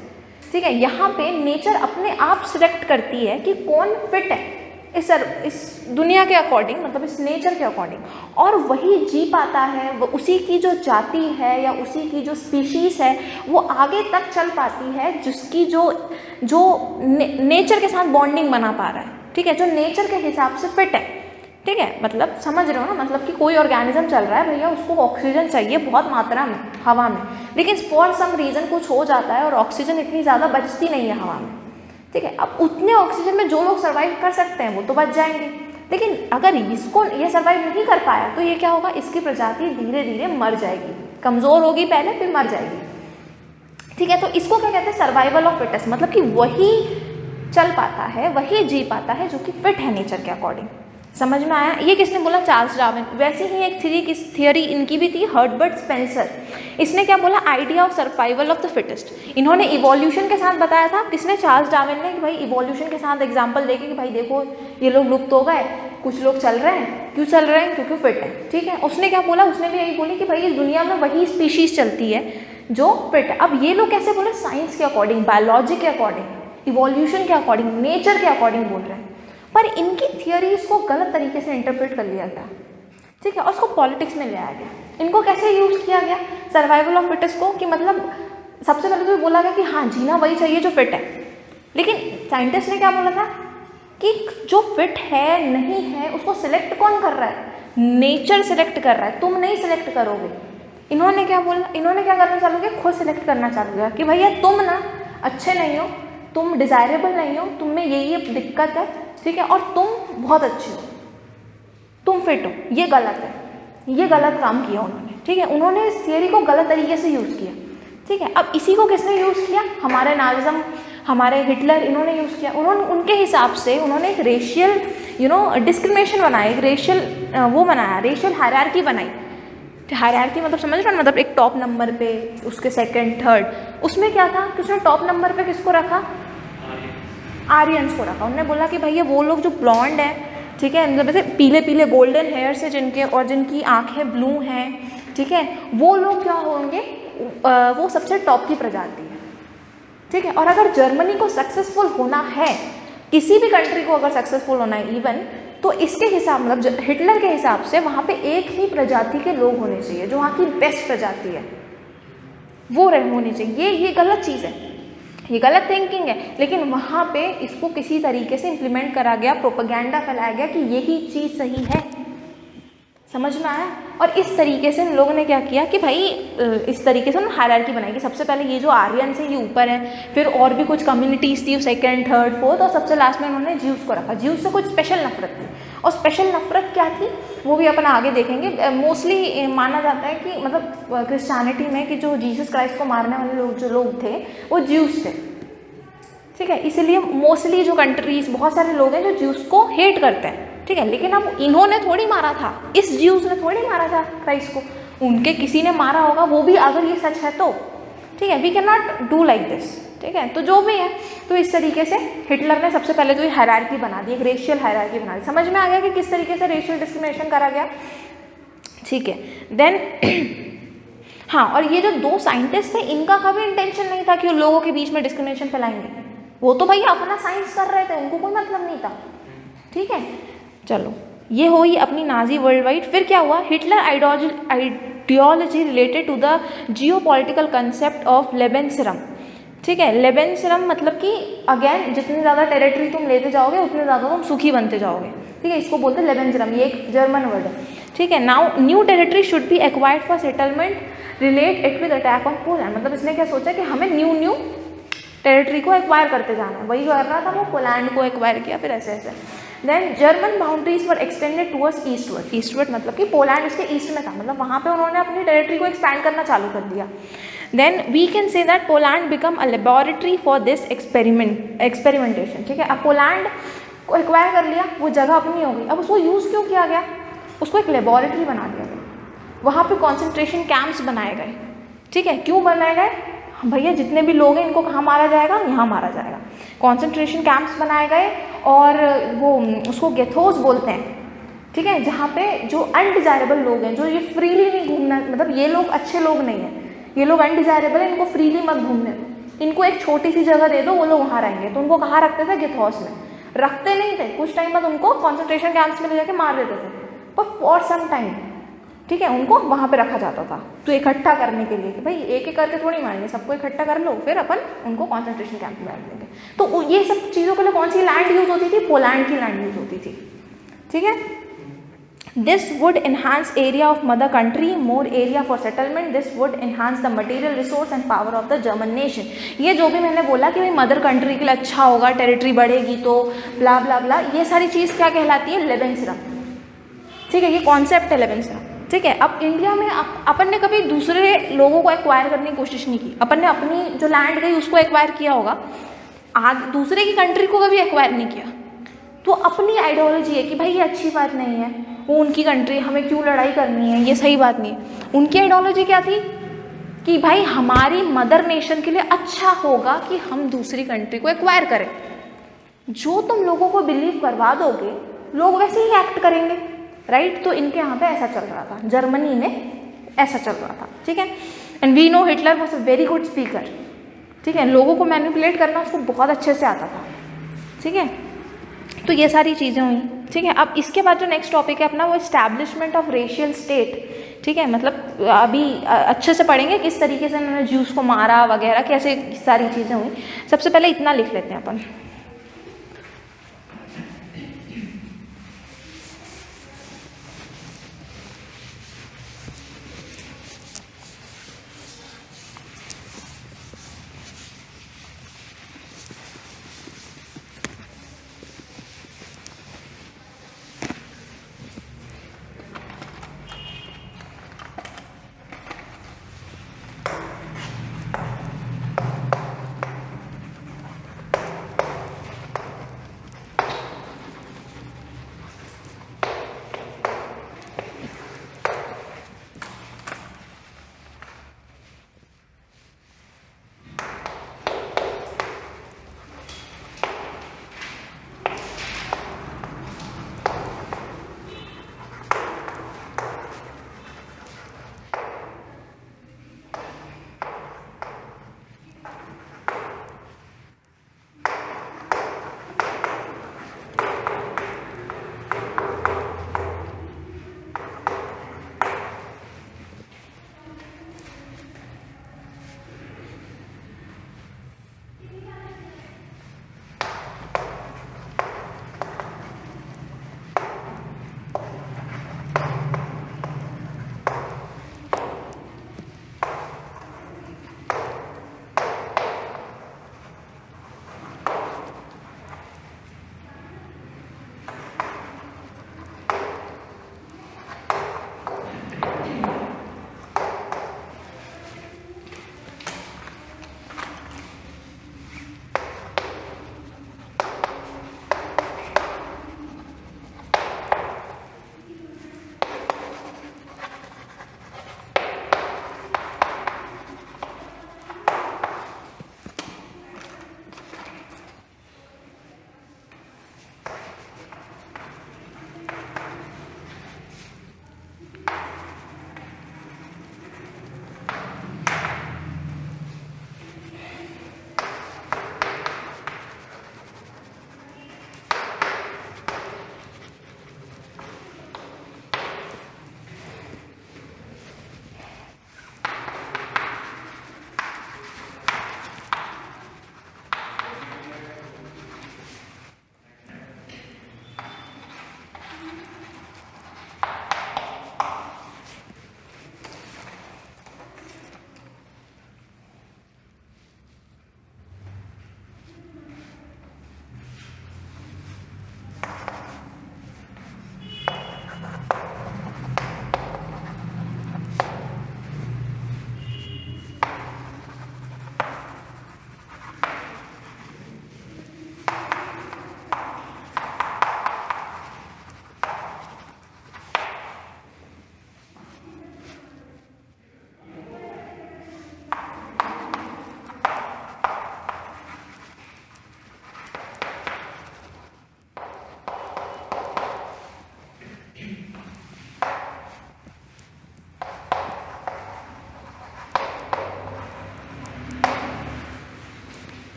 ठीक है, यहाँ पे नेचर अपने आप सिलेक्ट करती है कि कौन फिट है इस दुनिया के अकॉर्डिंग, मतलब इस नेचर के अकॉर्डिंग, और वही जी पाता है। वो उसी की जो जाति है या उसी की जो स्पीशीज़ है वो आगे तक चल पाती है जिसकी जो नेचर के साथ बॉन्डिंग बना पा रहा है। ठीक है, जो नेचर के हिसाब से फिट है। ठीक है, मतलब समझ रहे हो ना, मतलब कि कोई ऑर्गेनिज्म चल रहा है भैया, उसको ऑक्सीजन चाहिए बहुत मात्रा में हवा में, लेकिन फॉर सम रीज़न कुछ हो जाता है और ऑक्सीजन इतनी ज़्यादा बचती नहीं है हवा में। ठीक है, अब उतने ऑक्सीजन में जो लोग सर्वाइव कर सकते हैं वो तो बच जाएंगे, लेकिन अगर इसको ये सर्वाइव नहीं कर पाया तो ये क्या होगा, इसकी प्रजाति धीरे धीरे मर जाएगी, कमज़ोर होगी पहले फिर मर जाएगी। ठीक है, तो इसको क्या कहते हैं, सर्वाइवल ऑफ फिटेस्ट, मतलब कि वही चल पाता है, वही जी पाता है जो कि फिट है नेचर के अकॉर्डिंग। समझ में आया? ये किसने बोला? Charles Darwin. वैसे ही एक थियरी इनकी भी थी, हर्बर्ट स्पेंसर। इसने क्या बोला? Idea of survival of the fittest. इन्होंने इवोल्यूशन के साथ बताया था, किसने? चार्ल्स डार्विन ने, कि भाई इवोल्यूशन के साथ एग्जांपल देके कि भाई देखो ये लोग लुप्त हो गए, कुछ लोग चल रहे हैं। क्यों चल रहे हैं? क्योंकि फिट है। ठीक है, उसने क्या बोला? उसने भी यही बोली कि भाई इस दुनिया में वही स्पीशीज चलती है जो फिट है। अब ये लोग कैसे बोले? साइंस के अकॉर्डिंग, बायोलॉजी के अकॉर्डिंग, इवोल्यूशन के अकॉर्डिंग, नेचर के अकॉर्डिंग बोल रहे हैं। पर इनकी थियरीज को गलत तरीके से इंटरप्रेट कर लिया गया। ठीक है, और उसको पॉलिटिक्स में ले आया गया। इनको कैसे यूज़ किया गया सर्वाइवल ऑफ फिटेस्ट को, कि मतलब सबसे पहले तो बोला गया कि हाँ जीना वही चाहिए जो फिट है, लेकिन साइंटिस्ट ने क्या बोला था कि जो फिट है नहीं है उसको सिलेक्ट कौन कर रहा है? नेचर सिलेक्ट कर रहा है, तुम नहीं सिलेक्ट करोगे। इन्होंने क्या बोला? इन्होंने क्या करना चालू किया? खुद सिलेक्ट करना चालू किया कि भैया तुम ना अच्छे नहीं हो, तुम डिज़ायरेबल नहीं हो, तुम में ये दिक्कत है। ठीक है, और तुम बहुत अच्छे हो, तुम फिट हो, ये गलत है। ये गलत काम किया उन्होंने। ठीक है, उन्होंने इस थियरी को गलत तरीके से यूज़ किया। ठीक है, अब इसी को किसने यूज़ किया? हमारे नाजिज्म, हमारे हिटलर, इन्होंने यूज़ किया। उन्होंने उनके हिसाब से उन्होंने एक रेशियल डिस्क्रिमिनेशन बनाया, एक रेशियल वो बनाया, रेशियल हायरार्की बनाई। हायरार्की मतलब समझ रहे हो, मतलब एक टॉप नंबर पे, उसके सेकंड, थर्ड। उसमें क्या था कि उसने टॉप नंबर पे किसको रखा? आर्यंस को रखा। उन्होंने बोला कि भैया वो लोग जो ब्लॉन्ड है, ठीक है, मतलब जैसे पीले पीले गोल्डन हेयर्स है जिनके, और जिनकी आंखें ब्लू हैं, ठीक है, वो लोग क्या होंगे? वो सबसे टॉप की प्रजाति है। ठीक है, और अगर जर्मनी को सक्सेसफुल होना है, किसी भी कंट्री को अगर सक्सेसफुल होना है इवन, तो इसके हिसाब, मतलब हिटलर के हिसाब से वहाँ पे एक ही प्रजाति के लोग होने चाहिए, जो वहाँ की बेस्ट प्रजाति है वो होनी चाहिए। ये गलत चीज़ है, ये गलत थिंकिंग है, लेकिन वहाँ पे इसको किसी तरीके से इम्प्लीमेंट करा गया, प्रोपेगेंडा फैलाया गया कि यही चीज़ सही है। समझ में आया? और इस तरीके से लोगों ने क्या किया कि भाई इस तरीके से उन्होंने हायरार्की बनाई कि सबसे पहले ये जो आर्यंस है ये ऊपर है, फिर और भी कुछ कम्युनिटीज़ थी, सेकंड, थर्ड, फोर्थ, और सबसे लास्ट में उन्होंने ज्यूस को रखा। ज्यूस से कुछ स्पेशल नफरत थी, और स्पेशल नफरत क्या थी वो भी अपन आगे देखेंगे। मोस्टली माना जाता है कि मतलब क्रिश्चियनिटी में कि जो जीसस क्राइस्ट को मारने वाले लोग जो लोग थे वो ज्यूस थे। ठीक है, इसलिए मोस्टली जो कंट्रीज, बहुत सारे लोग हैं जो ज्यूस को हेट करते हैं। ठीक है, लेकिन अब इन्होंने थोड़ी मारा था, इस ज्यूस ने थोड़ी मारा था क्राइस्ट को, उनके किसी ने मारा होगा, वो भी अगर ये सच है तो। ठीक है, we can not do like this. ठीक है, तो जो भी है, तो इस तरीके से हिटलर ने सबसे पहले तो ये हायरार्की बना दी, एक रेशियल हायरार्की बना दी। समझ में आ गया कि किस तरीके से रेशियल डिस्क्रिमिनेशन करा गया। ठीक है, देन हाँ, और ये जो दो साइंटिस्ट थे इनका कभी इंटेंशन नहीं था कि वो लोगों के बीच में डिस्क्रिमिनेशन फैलाएंगे। वो तो भैया अपना साइंस कर रहे थे, उनको कोई मतलब नहीं था। ठीक है, चलो ये हुई अपनी नाजी वर्ल्ड वाइड। फिर क्या हुआ? Hitler ideology related to the geopolitical concept of Lebensraum. ठीक है, लेबेनसरम मतलब कि अगेन जितनी ज़्यादा टेरिटरी तुम लेते जाओगे उतने ज़्यादा तुम सुखी बनते जाओगे। ठीक है, इसको बोलते हैं लेबेंसरम, ये एक जर्मन वर्ड है, ठीक है। Now new territory should be acquired for settlement relate it with attack on Poland, मतलब इसने क्या सोचा कि हमें न्यू टेरिटरी को एक्वायर करते जाना है, वही कर रहा था वो, पोलैंड को एक्वायर किया, फिर ऐसे ऐसे। देन जर्मन बाउंड्रीज वर एक्सटेंडेड टूवर्ड्स ईस्टवर्ड, ईस्टवर्ड मतलब कि पोलैंड उसके ईस्ट में था, मतलब वहाँ पे उन्होंने अपनी टेरिटरी को एक्सपैंड करना चालू कर दिया। Then we can say that Poland become a laboratory for this experimentation, ठीक है। अब पोलैंड को एक्वायर कर लिया, वो जगह अपनी हो गई, अब उसको यूज़ क्यों किया गया, उसको एक लेबोरेटरी बना दिया गया, वहाँ पे कॉन्सेंट्रेशन कैंप्स बनाए गए, ठीक है। क्यों बनाए गए, भैया जितने भी लोग हैं इनको कहाँ मारा जाएगा, यहाँ मारा जाएगा, कॉन्सेंट्रेशन कैंप्स बनाए गए, और वो उसको गेथोस बोलते हैं, ठीक है, जहाँ पे जो अनडिजायरेबल लोग हैं, जो ये फ्रीली नहीं घूमना, मतलब ये लोग अच्छे लोग नहीं हैं, ये लोग अनडिजायरेबल हैं, इनको फ्रीली मत घूमने दो, इनको एक छोटी सी जगह दे दो, वो लोग वहाँ रहेंगे। तो उनको कहाँ रखते थे, गेथोस में रखते नहीं थे, कुछ टाइम बाद उनको कॉन्सेंट्रेशन कैंप्स में ले जाके मार देते थे, पर फॉर सम टाइम, ठीक है, उनको वहाँ पे रखा जाता था, तो इकट्ठा करने के लिए कि भाई एक एक करके थोड़ी मारेंगे, सबको इकट्ठा कर लो, फिर अपन उनको कॉन्सेंट्रेशन कैंप में रख देंगे। तो ये सब चीज़ों के लिए कौन सी लैंड यूज होती थी, पोलैंड की लैंड यूज होती थी, ठीक है। This would enhance area of mother country, more area for settlement, this would enhance the material resource and power of the German nation. ये जो भी मैंने बोला कि भाई मदर कंट्री के लिए अच्छा होगा, टेरिटरी बढ़ेगी तो ब्ला ब्ला ब्ला, ये सारी चीज़ क्या कहलाती है, लेबेंसरम, ठीक है, ये कॉन्सेप्ट है लेबेंसरम, ठीक है। अब इंडिया में अपन ने कभी दूसरे लोगों को एक्वायर करने की कोशिश नहीं की, अपन ने अपनी जो लैंड गई उसको एक्वायर किया होगा, दूसरे की कंट्री को कभी एक्वायर नहीं किया। तो अपनी आइडियोलॉजी है कि भाई ये अच्छी बात नहीं है, वो उनकी कंट्री, हमें क्यों लड़ाई करनी है, ये सही बात नहीं है। उनकी आइडियोलॉजी क्या थी कि भाई हमारी मदर नेशन के लिए अच्छा होगा कि हम दूसरी कंट्री को एक्वायर करें, जो तुम लोगों को बिलीव करवा दोगे लोग वैसे ही एक्ट करेंगे, राइट। तो इनके यहाँ पे ऐसा चल रहा था, जर्मनी में ऐसा चल रहा था, ठीक है। And we know Hitler was a very good speaker, ठीक है, लोगों को मैनिपुलेट करना उसको बहुत अच्छे से आता था, ठीक है। तो ये सारी चीज़ें हुई, ठीक है। अब इसके बाद जो नेक्स्ट टॉपिक है अपना, वो एस्टैब्लिशमेंट ऑफ रेशियल स्टेट, ठीक है, मतलब अभी अच्छे से पढ़ेंगे किस तरीके से उन्होंने ज्यूस को मारा वगैरह, कैसे सारी चीज़ें हुई। सबसे पहले इतना लिख लेते हैं अपन,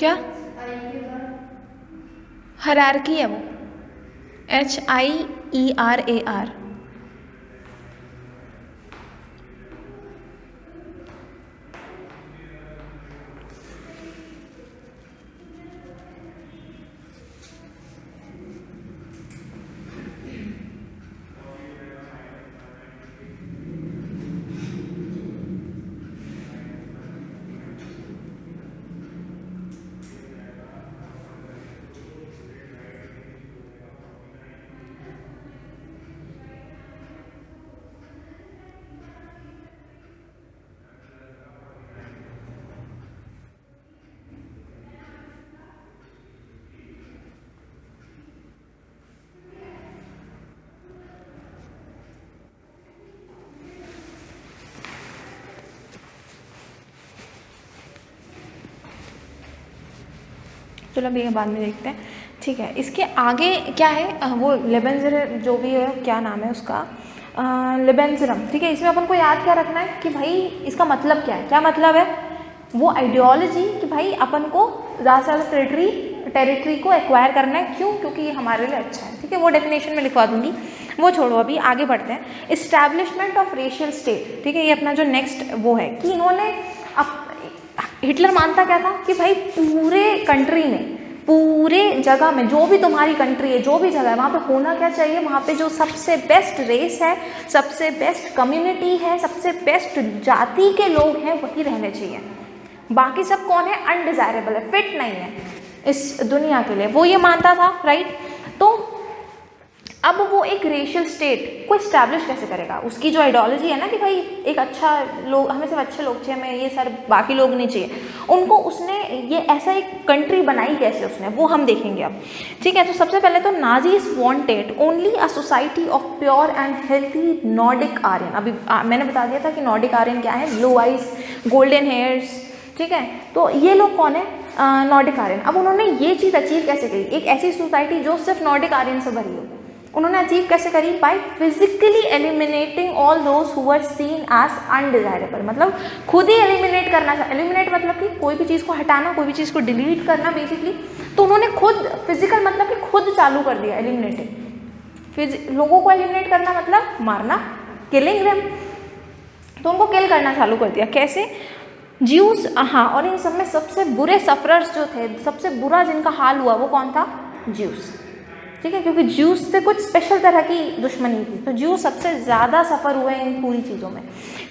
क्या हायरार्की है वो, HIERAR। चलो अभी बाद में देखते हैं, ठीक है। इसके आगे क्या है, वो लेबेंजर जो भी है, क्या नाम है उसका, लेबेंजरम, ठीक है। इसमें अपन को याद क्या रखना है कि भाई इसका मतलब क्या है, क्या मतलब है, वो आइडियोलॉजी कि भाई अपन को ज़्यादा से ज़्यादा टेरिटरी को एक्वायर करना है, क्यों, क्योंकि ये हमारे लिए अच्छा है, ठीक है। वो डेफिनेशन में लिखवा दूंगी, वो छोड़ो, अभी आगे बढ़ते हैं। इस्टेब्लिशमेंट ऑफ रेशियल स्टेट, ठीक है, ये अपना जो नेक्स्ट वो है कि इन्होंने हिटलर मानता क्या था कि भाई पूरे कंट्री में, पूरे जगह में, जो भी तुम्हारी कंट्री है, जो भी जगह है, वहाँ पे होना क्या चाहिए, वहाँ पे जो सबसे बेस्ट रेस है, सबसे बेस्ट कम्युनिटी है, सबसे बेस्ट जाति के लोग हैं, वही रहने चाहिए। बाकी सब कौन है, अनडिजायरेबल है, फिट नहीं है इस दुनिया के लिए, वो ये मानता था, राइट। तो अब वो एक रेशियल स्टेट को इस्टेब्लिश कैसे करेगा, उसकी जो आइडियोलॉजी है ना कि भाई एक अच्छा लोग, हमें सिर्फ अच्छे लोग चाहिए, हमें ये सर बाकी लोग नहीं चाहिए, उनको उसने ये ऐसा एक कंट्री बनाई कैसे उसने, वो हम देखेंगे अब, ठीक है। तो सबसे पहले तो Nazis wanted only a society of pure and healthy Nordic Aryan. अभी मैंने बता दिया था कि नॉर्डिक आर्यन क्या है, ब्लू आइज, गोल्डन हेयर्स, ठीक है। तो ये लोग कौन है, नॉर्डिक आर्यन। अब उन्होंने ये चीज़ अचीव कैसे करी, एक ऐसी सोसाइटी जो सिर्फ नॉर्डिक आर्यन से भरी हो, उन्होंने अचीव कैसे करी, by physically eliminating all those who were seen as undesirable. मतलब खुद ही एलिमिनेट करना, एलिमिनेट मतलब कि कोई भी चीज़ को हटाना, कोई भी चीज़ को डिलीट करना बेसिकली। तो उन्होंने खुद फिजिकल मतलब कि खुद चालू कर दिया एलिमिनेटिंग, लोगों को एलिमिनेट करना मतलब मारना, किलिंग देम, तो उनको किल करना चालू कर दिया। कैसे, ज्यूस, हाँ, और इन सब में सबसे बुरे सफरर्स जो थे, सबसे बुरा जिनका हाल हुआ वो कौन था, ज्यूस, ठीक है, क्योंकि ज्यूस से कुछ स्पेशल तरह की दुश्मनी थी, तो ज्यूस सबसे ज़्यादा सफ़र हुए इन पूरी चीज़ों में,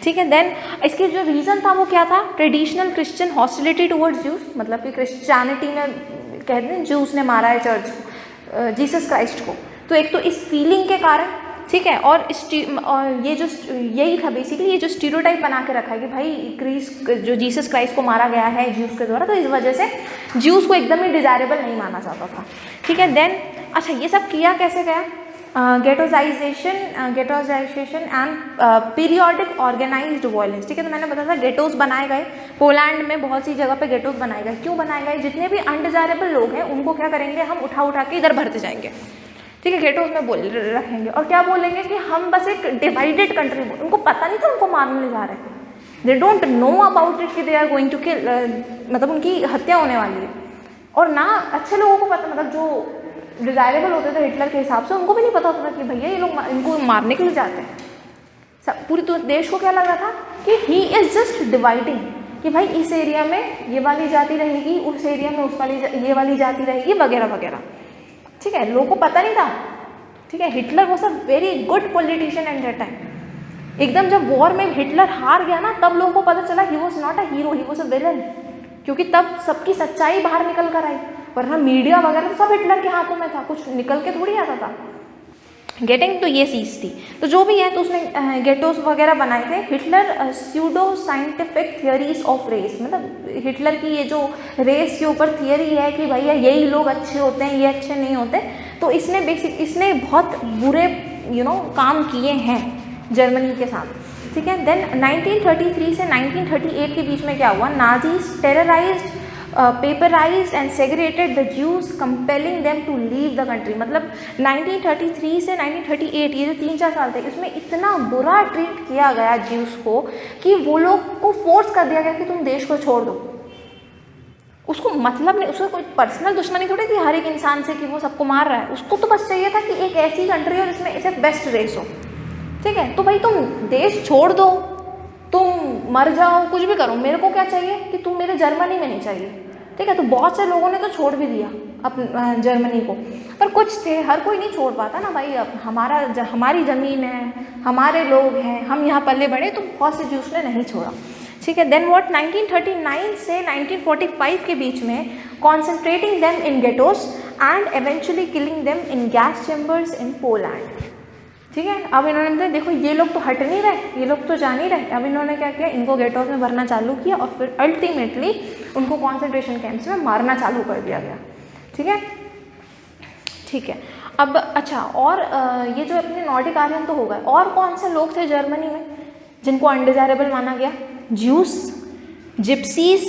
ठीक है। देन इसके जो रीज़न था वो क्या था, traditional Christian hostility towards juice, मतलब कि क्रिश्चियनिटी में कहते हैं ज्यूस ने मारा है चर्च को, जीसस क्राइस्ट को, तो एक तो इस फीलिंग के कारण, ठीक है, और ये जो यही था बेसिकली, ये जो स्टीरियोटाइप बना के रखा है कि भाई जो जीसस क्राइस्ट को मारा गया है ज्यूस के द्वारा, तो इस वजह से ज्यूस को एकदम ही डिजायरेबल नहीं माना जाता था, ठीक है। देन अच्छा, ये सब किया कैसे गया, गेटोजाइजेशन एंड पीरियोडिक ऑर्गेनाइज्ड वायलेंस, ठीक है। तो मैंने बताया था गेटोज बनाए गए, पोलैंड में बहुत सी जगह पे गेटोज बनाए गए, क्यों बनाए गए, जितने भी अनडिजायरेबल लोग हैं उनको क्या करेंगे, हम उठा के इधर भरते जाएंगे, ठीक है, गेटोज में बोल रखेंगे, और क्या बोलेंगे कि हम बस एक डिवाइडेड कंट्री, उनको पता नहीं था उनको मारने जा रहे थे, they don't know about it कि they are going to kill, मतलब उनकी हत्या होने वाली है। और ना अच्छे लोगों को पता, मतलब जो डिजायरेबल होते थे हिटलर के हिसाब से, उनको भी नहीं पता होता था कि भैया ये लोग इनको मारने के लिए जाते हैं। सब पूरी तो देश को क्या लगा था कि ही इज जस्ट डिवाइडिंग, कि भाई इस एरिया में ये वाली जाति रहेगी, उस एरिया में उस वाली ये वाली जाति रहेगी, वगैरह वगैरह, ठीक है। लोगों को पता नहीं था, ठीक है। Hitler was a very good politician at that time. एकदम जब वॉर में हिटलर हार गया ना, तब लोगों को पता चला he was not a hero, he was a villain, क्योंकि तब सबकी सच्चाई बाहर निकल कर आई, वरना मीडिया वगैरह तो सब हिटलर के हाथों में था, कुछ निकल के थोड़ी आता था। गेटिंग, तो ये चीज़ थी, तो जो भी है, तो उसने गेटोस वगैरह बनाए थे। Hitler pseudo scientific theories of race, मतलब हिटलर की ये जो रेस के ऊपर थियरी है कि भैया यही लोग अच्छे होते हैं, ये अच्छे नहीं होते, तो इसने बहुत बुरे काम किए हैं जर्मनी के साथ, ठीक है। देन 1933 से 1938 के बीच में क्या हुआ, Nazis terrorized, pauperized and segregated the Jews, compelling them to leave the country. मतलब 1933 से 1938 ये जो 3-4 साल थे, इसमें इतना बुरा ट्रीट किया गया ज्यूस को कि वो लोग को फोर्स कर दिया गया कि तुम देश को छोड़ दो। उसको मतलब नहीं, उसको कोई पर्सनल दुश्मनी थोड़ी थी हर एक इंसान से कि वो सबको मार रहा है। उसको तो बस चाहिए था कि एक ऐसी कंट्री हो जिसमें इसे बेस्ट रेस हो, ठीक है। तो भाई तुम देश छोड़ दो, तुम मर जाओ, कुछ भी करो, मेरे को क्या चाहिए कि तुम मेरे जर्मनी में नहीं चाहिए, ठीक है। तो बहुत से लोगों ने तो छोड़ भी दिया जर्मनी को, पर कुछ थे, हर कोई नहीं छोड़ पाता ना भाई। अब हमारी ज़मीन है, हमारे लोग हैं, हम यहाँ पले बढ़े, तो बहुत से जूस ने नहीं छोड़ा, ठीक है। देन व्हाट, 1939 से 1945 के बीच में concentrating them in ghettos and eventually killing them in gas chambers in Poland, ठीक है। अब इन्होंने देखो ये लोग तो हट नहीं रहे, ये लोग तो जा नहीं रहे, अब इन्होंने क्या किया, इनको गेटोस में भरना चालू किया और फिर अल्टीमेटली उनको कॉन्सेंट्रेशन कैंप्स में मारना चालू कर दिया गया, ठीक है, ठीक है। अब अच्छा, और ये जो अपने नॉर्डिक आर्यन तो हो गए, और कौन से लोग थे जर्मनी में जिनको अनडिजायरेबल माना गया? ज्यूस, जिप्सीज,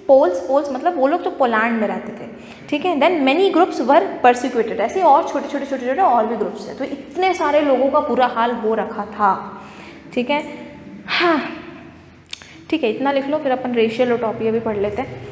पोल्स मतलब वो लोग जो पोलैंड में रहते थे, ठीक है। देन मेनी ग्रुप्स वर परसिक्यूटेड, ऐसे और छोटे और भी ग्रुप्स थे। तो इतने सारे लोगों का बुरा हाल हो रखा था, ठीक है। हाँ ठीक है, इतना लिख लो, फिर अपन रेशियल ओटोपिया भी पढ़ लेते हैं।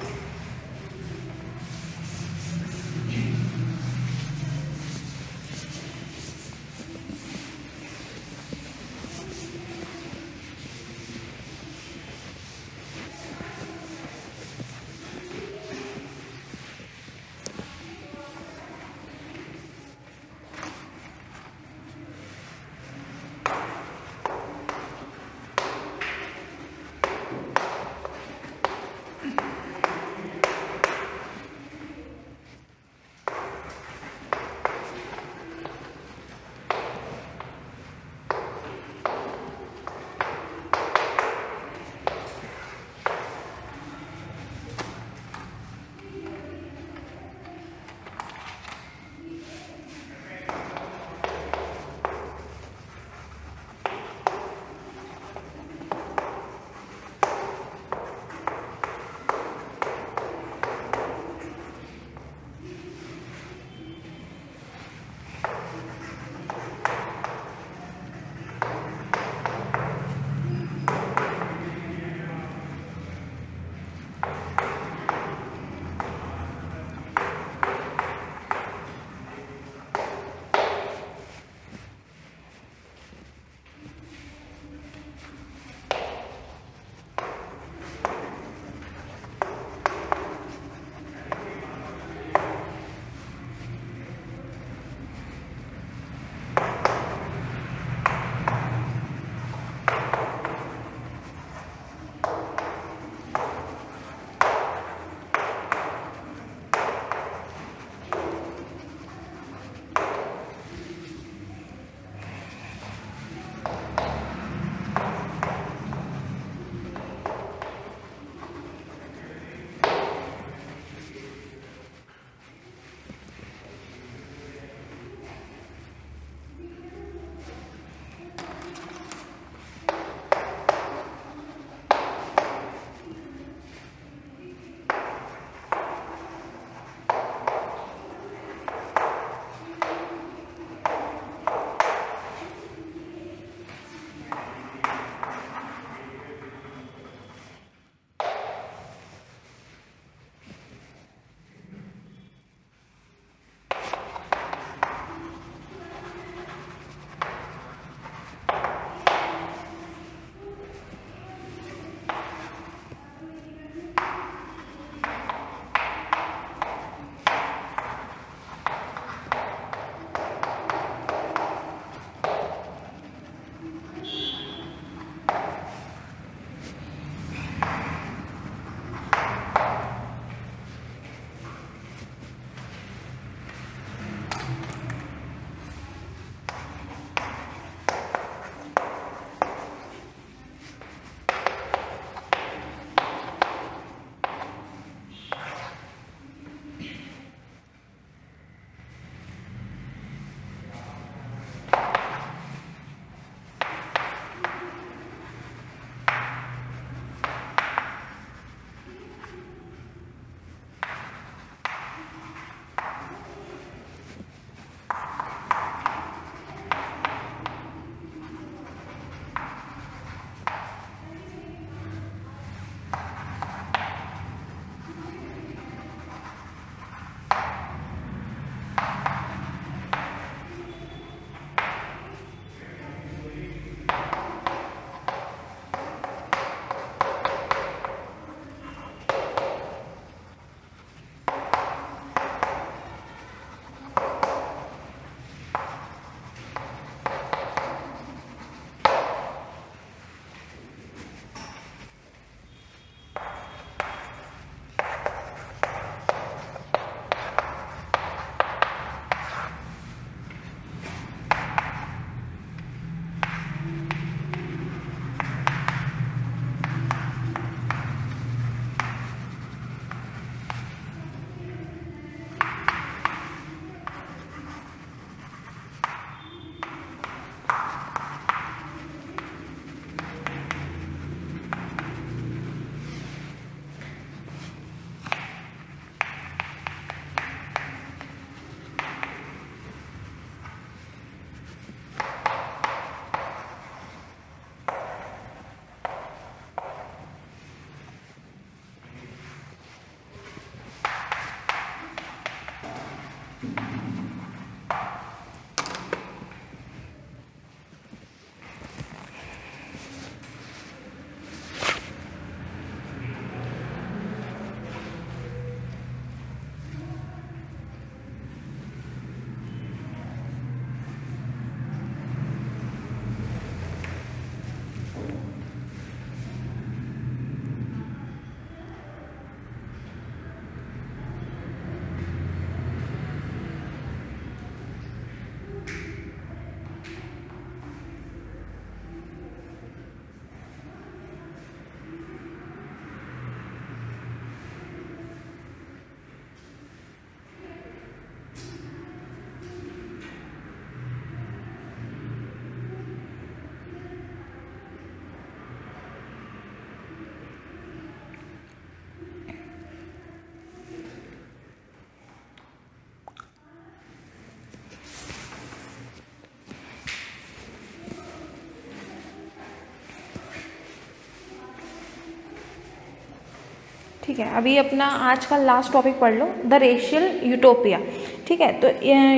ठीक है, अभी अपना आज का लास्ट टॉपिक पढ़ लो, द रेशियल यूटोपिया। ठीक है, तो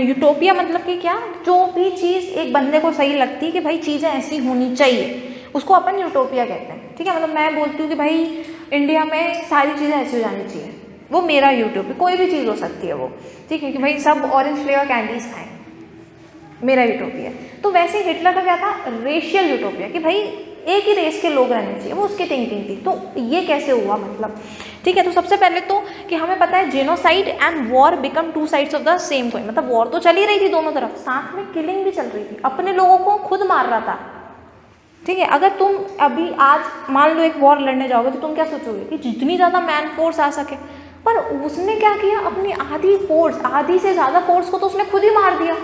यूटोपिया मतलब कि क्या, जो भी चीज़ एक बंदे को सही लगती है कि भाई चीज़ें ऐसी होनी चाहिए, उसको अपन यूटोपिया कहते हैं। ठीक है, मतलब मैं बोलती हूँ कि भाई इंडिया में सारी चीज़ें ऐसी हो जानी चाहिए, वो मेरा यूटोपिया। कोई भी चीज़ हो सकती है वो, ठीक है, कि भाई सब ऑरेंज फ्लेवर कैंडीज खाएं, मेरा यूटोपिया। तो वैसे हिटलर का क्या था, रेशियल यूटोपिया, कि भाई एक ही रेस के लोग रहने चाहिए, वो उसकी थिंकिंग थी। तो ये कैसे हुआ मतलब, ठीक है, तो सबसे पहले तो कि हमें पता है genocide and war become two sides of the same coin, मतलब वॉर तो चल ही रही थी दोनों तरफ, साथ में किलिंग भी चल रही थी, अपने लोगों को खुद मार रहा था। ठीक है, अगर तुम अभी आज मान लो एक वॉर लड़ने जाओगे तो तुम क्या सोचोगे कि जितनी ज़्यादा मैन फोर्स आ सके, पर उसने क्या किया, अपनी आधी फोर्स, आधी से ज़्यादा फोर्स को तो उसने खुद ही मार दिया,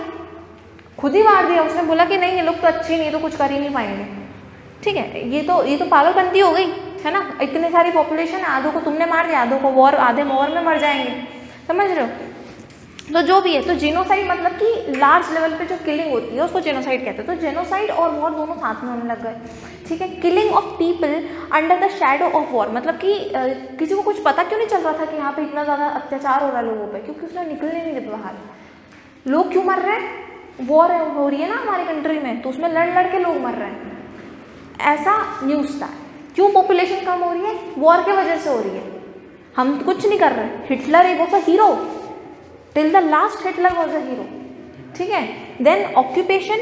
खुद ही मार दिया। उसने बोला कि नहीं ये लोग तो अच्छे नहीं, तो कुछ कर ही नहीं पाएंगे। ठीक है, ये तो पागलपंती हो गई है ना, इतनी सारी पॉपुलेशन है, आधों को तुमने मार दिया, आधों को वॉर, आधे वॉर में मर जाएंगे, समझ रहे हो। तो जो भी है, तो जेनोसाइड मतलब कि लार्ज लेवल पे जो किलिंग होती है उसको जेनोसाइड कहते हैं। तो जेनोसाइड और वॉर दोनों साथ में होने लग गए। ठीक है, killing of people under the shadow of war, मतलब कि किसी को कुछ पता क्यों नहीं चल रहा था कि यहाँ पे इतना ज़्यादा अत्याचार हो रहा है लोगों पे, क्योंकि उसने निकलने नहीं दिया बाहर। लोग क्यों मर रहे हैं, वॉर हो रही है ना हमारी कंट्री में, तो उसमें लड़ लड़ के लोग मर रहे हैं, ऐसा न्यूज़ था। क्यों पॉपुलेशन कम हो रही है, वॉर के वजह से हो रही है। हम कुछ नहीं कर रहे, हिटलर एक was a hero, till the last Hitler was a hero. ठीक है, देन ऑक्यूपेशन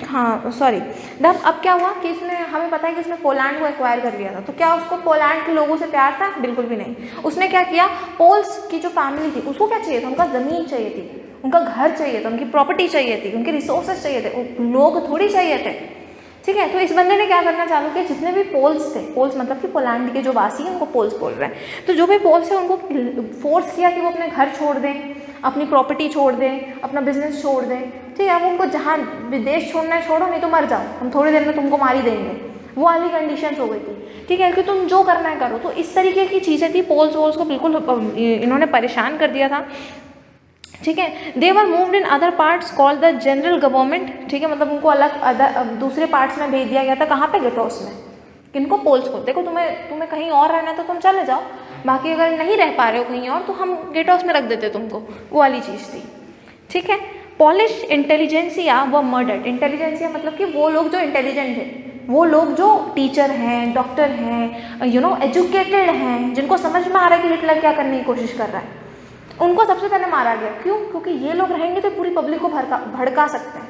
हाँ सॉरी, अब क्या हुआ कि इसने, हमें पता है कि उसने पोलैंड को एक्वायर कर लिया था, तो क्या उसको पोलैंड के लोगों से प्यार था, बिल्कुल भी नहीं। उसने क्या किया, पोल्स की जो फैमिली थी उसको क्या चाहिए था, उनका ज़मीन चाहिए थी, उनका घर चाहिए था, उनकी प्रॉपर्टी चाहिए थी, उनके रिसोर्सेज चाहिए थे, लोग थोड़ी चाहिए थे। ठीक है, तो इस बंदे ने क्या करना चालू किया, जितने भी पोल्स थे, पोल्स मतलब कि पोलैंड के जो वासी हैं उनको पोल्स बोल रहे हैं, तो जो भी पोल्स हैं उनको फोर्स किया कि वो अपने घर छोड़ दें, अपनी प्रॉपर्टी छोड़ दें, अपना बिजनेस छोड़ दें। ठीक है, अब उनको जहाँ विदेश छोड़ना है छोड़ो, नहीं तो मर जाओ, हम थोड़ी देर में तुमको मार ही देंगे, वो वाली कंडीशंस हो गई थी। ठीक है, कि तुम जो करना है करो। तो इस तरीके की चीज़ें थी, पोल्स वोल्स को बिल्कुल इन्होंने परेशान कर दिया था। ठीक है, they were moved in other parts called the general government. ठीक है, मतलब उनको अलग दूसरे पार्ट्स में भेज दिया गया था, कहाँ पे, गेटोस में। किनको, पोल्स को। देखो तुम्हें कहीं और रहना है तो तुम चले जाओ, बाकी अगर नहीं रह पा रहे हो कहीं और तो हम गेटोस में रख देते तुमको, वो वाली चीज़ थी। ठीक है, पॉलिश इंटेलिजेंसिया व मर्डर्ड। इंटेलिजेंसिया मतलब कि वो लोग जो इंटेलिजेंट है, वो लोग जो टीचर हैं, डॉक्टर हैं, एजुकेटेड हैं, जिनको समझ में आ रहा है कि हिटलर क्या करने की कोशिश कर रहा है, उनको सबसे पहले मारा गया। क्यों, क्योंकि ये लोग रहेंगे तो पूरी पब्लिक को भड़का सकते हैं।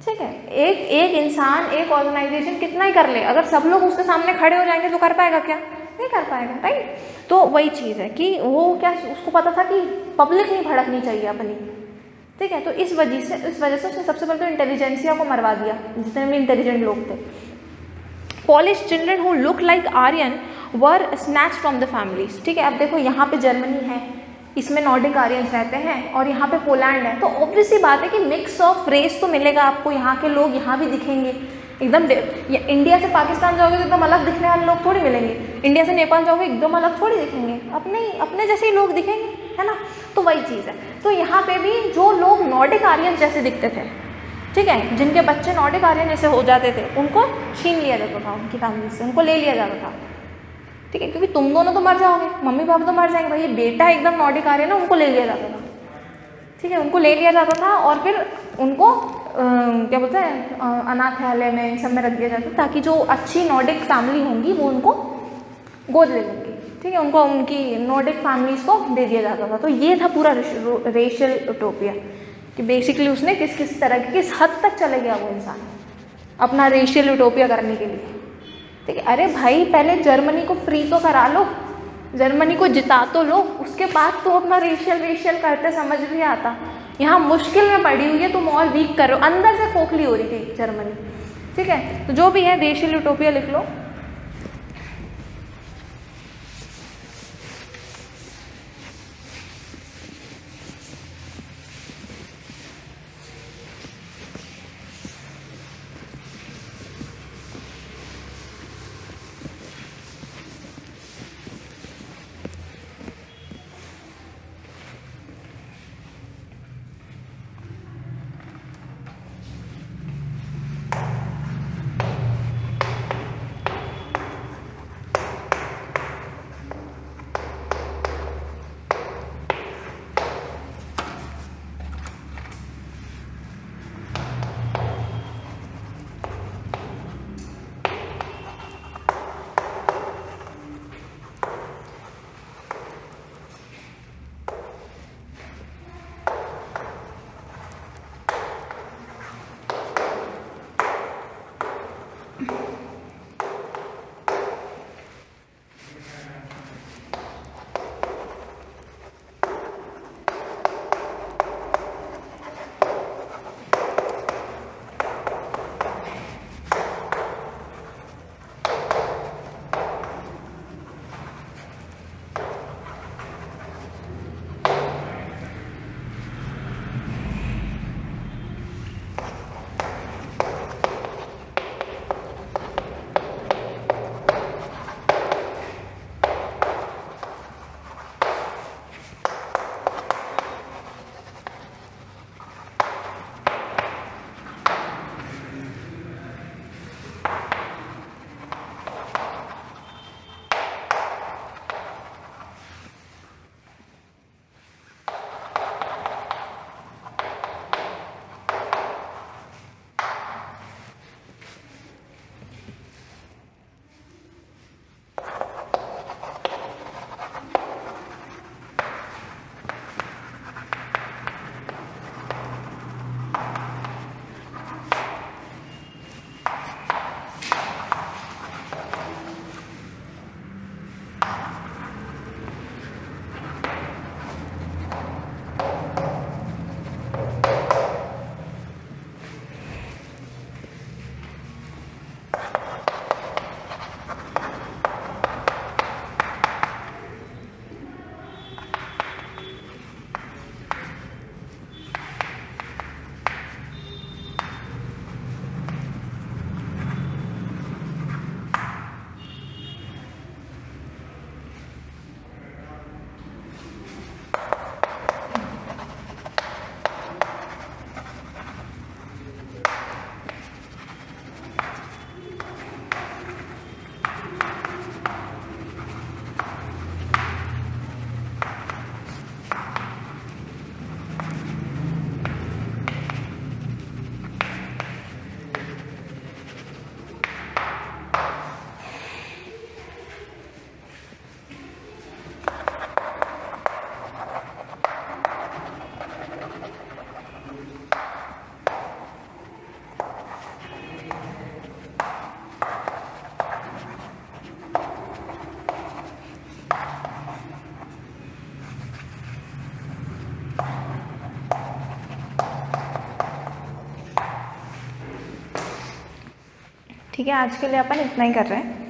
ठीक है, एक इंसान, एक ऑर्गेनाइजेशन कितना ही कर ले, अगर सब लोग उसके सामने खड़े हो जाएंगे तो कर पाएगा क्या, नहीं कर पाएगा, राइट। तो वही चीज़ है कि वो क्या, उसको पता था कि पब्लिक नहीं भड़कनी चाहिए अपनी। ठीक है, तो इस वजह से उसने सबसे पहले तो इंटेलिजेंसिया को मरवा दिया, जितने भी इंटेलिजेंट लोग थे। Polish children who look like Aryan were snatch from the families. ठीक है, अब देखो यहाँ पे जर्मनी है, इसमें नॉर्डिक आर्यंस रहते हैं, और यहाँ पे पोलैंड है, तो ऑब्वियस सी बात है कि मिक्स ऑफ रेस तो मिलेगा आपको। यहाँ के लोग यहाँ भी दिखेंगे एकदम, इंडिया से पाकिस्तान जाओगे तो एकदम अलग दिखने वाले लोग थोड़ी मिलेंगे, इंडिया से नेपाल जाओगे एकदम अलग थोड़ी दिखेंगे, अपने जैसे ही लोग दिखेंगे, है ना। तो वही चीज़ है, तो यहाँ पे भी जो लोग नॉर्डिक आर्यन जैसे दिखते थे, ठीक है, जिनके बच्चे नॉर्डिक आर्यन जैसे हो जाते थे, उनको छीन लिया जाता था उनकी फैमिली से, उनको ले लिया जाता था। ठीक है, क्योंकि तुम दोनों तो मर जाओगे, मम्मी पापा तो मर जाएंगे, भाई बेटा एकदम नॉर्डिक आर्यन है, उनको ले लिया जाता था। ठीक है, उनको ले लिया जाता था और फिर उनको क्या बोलते हैं, अनाथालय में, इन सब में रख दिया जाता था, ताकि जो अच्छी नॉर्डिक फैमिली होंगी वो उनको गोद ले लेंगी। ठीक है, उनको उनकी नॉर्डिक फैमिलीज को दे दिया जाता था। तो ये था पूरा रेशियल यूटोपिया, कि बेसिकली उसने किस तरह की, किस हद तक चले गया वो इंसान अपना रेशियल यूटोपिया करने के लिए। ठीक है, अरे भाई पहले जर्मनी को फ्री तो करा लो, जर्मनी को जिता तो लो, उसके बाद तो अपना रेशियल करते समझ भी आता। यहाँ मुश्किल में पड़ी हुई है, तुम और वीक कर रहे हो, अंदर से खोखली हो रही थी जर्मनी। ठीक है, तो जो भी है रेशियल यूटोपिया लिख लो। ठीक है, आज के लिए अपन इतना ही कर रहे हैं।